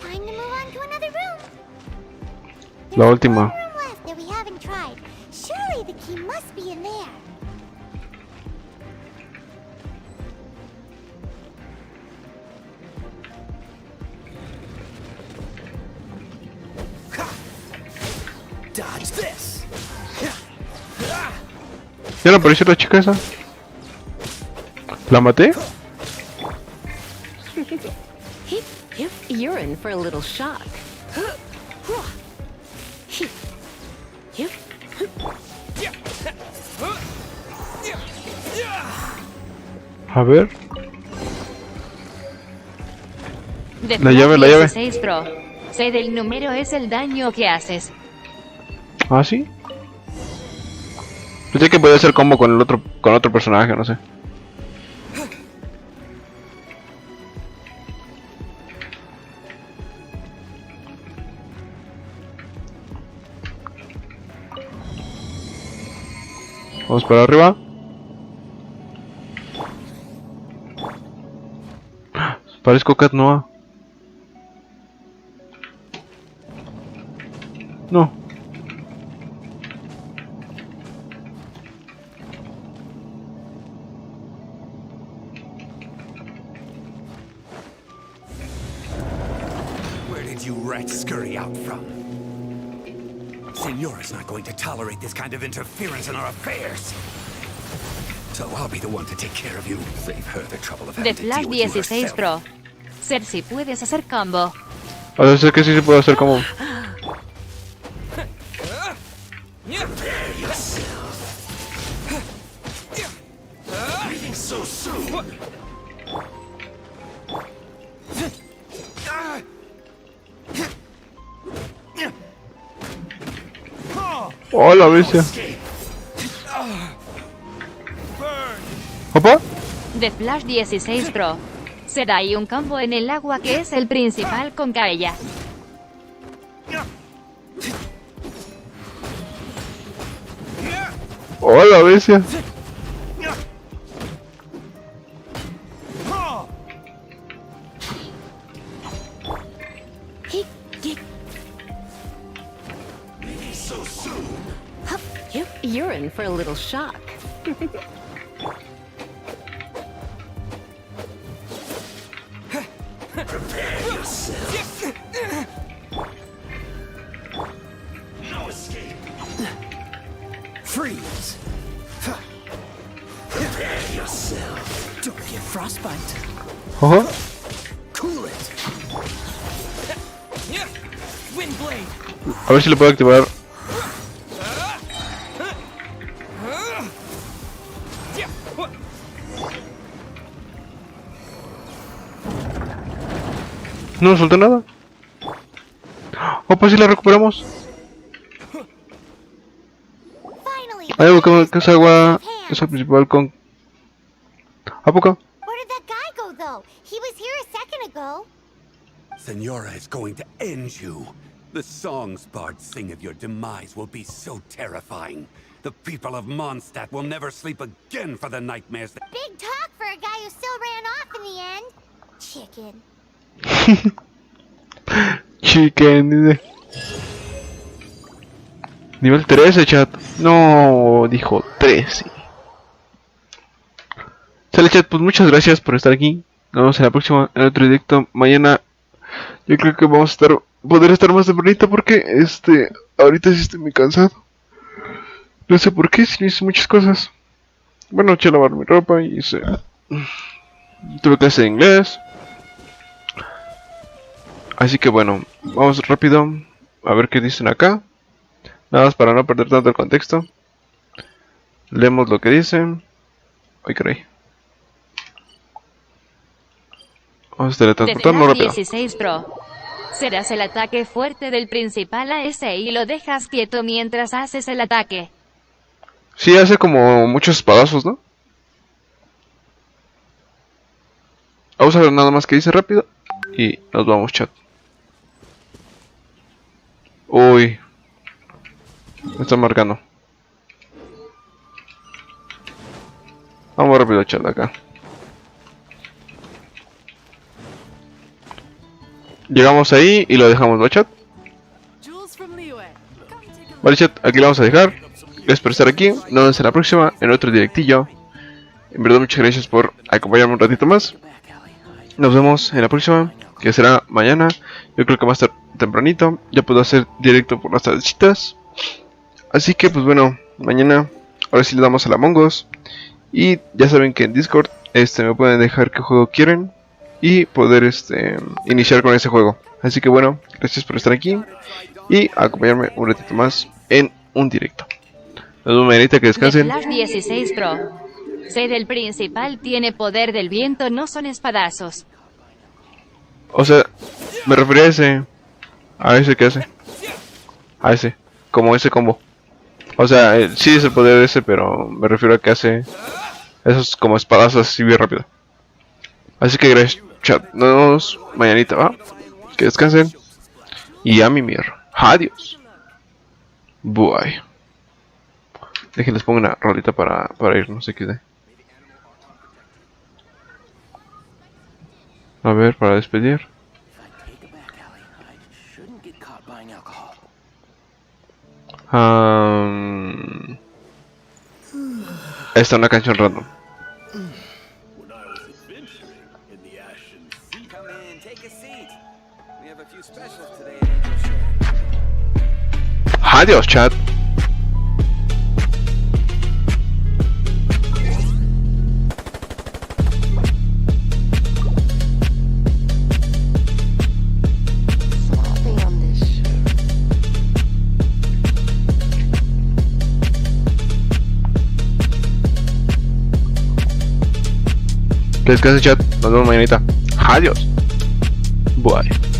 Time to move on to another room. La última. One room left that we haven't tried. Surely the key must be in there. Dodge this. ¿Ya le apareció la chica esa? ¿La maté? You're in for a little shock. A ver. De La llave, la llave. 16 Pro. Sé del número es el daño que haces. ¿Ah, sí? Pensé que podía hacer combo con el otro, con otro personaje, no sé. Vamos para arriba. Parezco Cat Noah. No. Where did you rats scurry out from? Señora's not going to tolerate this kind of interference in our affairs. So I'll be the one to take care of you. Save her the trouble of De having to Flash deal with you 16 herself. Pro. Ser si puedes hacer combo. A ver, sé que sí se puede hacer combo. Prepare yourself. Breathing so soon. Oh, la bestia. ¿Opa? De Flash 16 Pro. Será ahí un combo en el agua que es el principal con Kaella. Oh, la bestia. You're in for a little shock. Prepare yourself. No escape. Freeze. Prepare yourself. Don't get frostbite. Ojo. Cool it. Wind blade. A ver si lo puedo activar. No nos falta nada. Oh, pues si la recuperamos. Hay algo que es agua. Es el principal con. ¿A poco? Where did that guy go, though? He was here a second ago. Senora is going to end you. The songs bards sing of your demise will be so terrifying. The people of Mondstadt will never sleep again for the nightmares that... Big talk for a guy who still ran off in the end. Chicken. Chicken. Nivel 13, chat. No, dijo 13. Sale, chat, pues muchas gracias por estar aquí. Nos vemos en la próxima, en otro directo. Mañana yo creo que vamos a poder estar más tempranito porque ahorita sí estoy muy cansado. No sé por qué, si hice muchas cosas. Bueno, eché a lavar mi ropa y tuve clase de inglés. Así que bueno, vamos rápido a ver qué dicen acá. Nada más para no perder tanto el contexto. Leemos lo que dicen. Ay, caray. Vamos a teletransportarnos rápido. 16 Pro. Serás el ataque fuerte del principal AS y lo dejas quieto mientras haces el ataque. Sí, hace como muchos espadazos, ¿no? Vamos a ver nada más que dice rápido. Y nos vamos, chat. Uy. Me están marcando. Vamos rápido, chat, acá. Llegamos ahí y lo dejamos, ¿va, chat? Vale, chat, aquí lo vamos a dejar. Gracias por estar aquí. Nos vemos en la próxima, en otro directillo. En verdad, muchas gracias por acompañarme un ratito más. Nos vemos en la próxima, que será mañana. Yo creo que va a estar tempranito. Ya puedo hacer directo por las tardecitas. Así que, pues bueno, mañana ahora sí le damos a la Among Us. Y ya saben que en Discord me pueden dejar qué juego quieren y poder iniciar con ese juego. Así que bueno, gracias por estar aquí y acompañarme un ratito más en un directo. Nos vemos mañanita, que descansen. Flash 16 Pro. Ser el principal tiene poder del viento, no son espadazos. O sea, me refería a ese que hace. A ese, como ese combo. O sea, sí es el poder ese, pero me refiero a que hace esos como espadazos así bien rápido. Así que gracias, chat. Nos vemos mañanita, ¿va? Que descansen. Y a mimir. Adiós. Bye. Déjenles pongo una rolita para irnos XD. A ver, para despedir. Esta es una canción random. Adiós, chat. Que descanse, chat. Nos vemos mañanita. Adiós. Bye.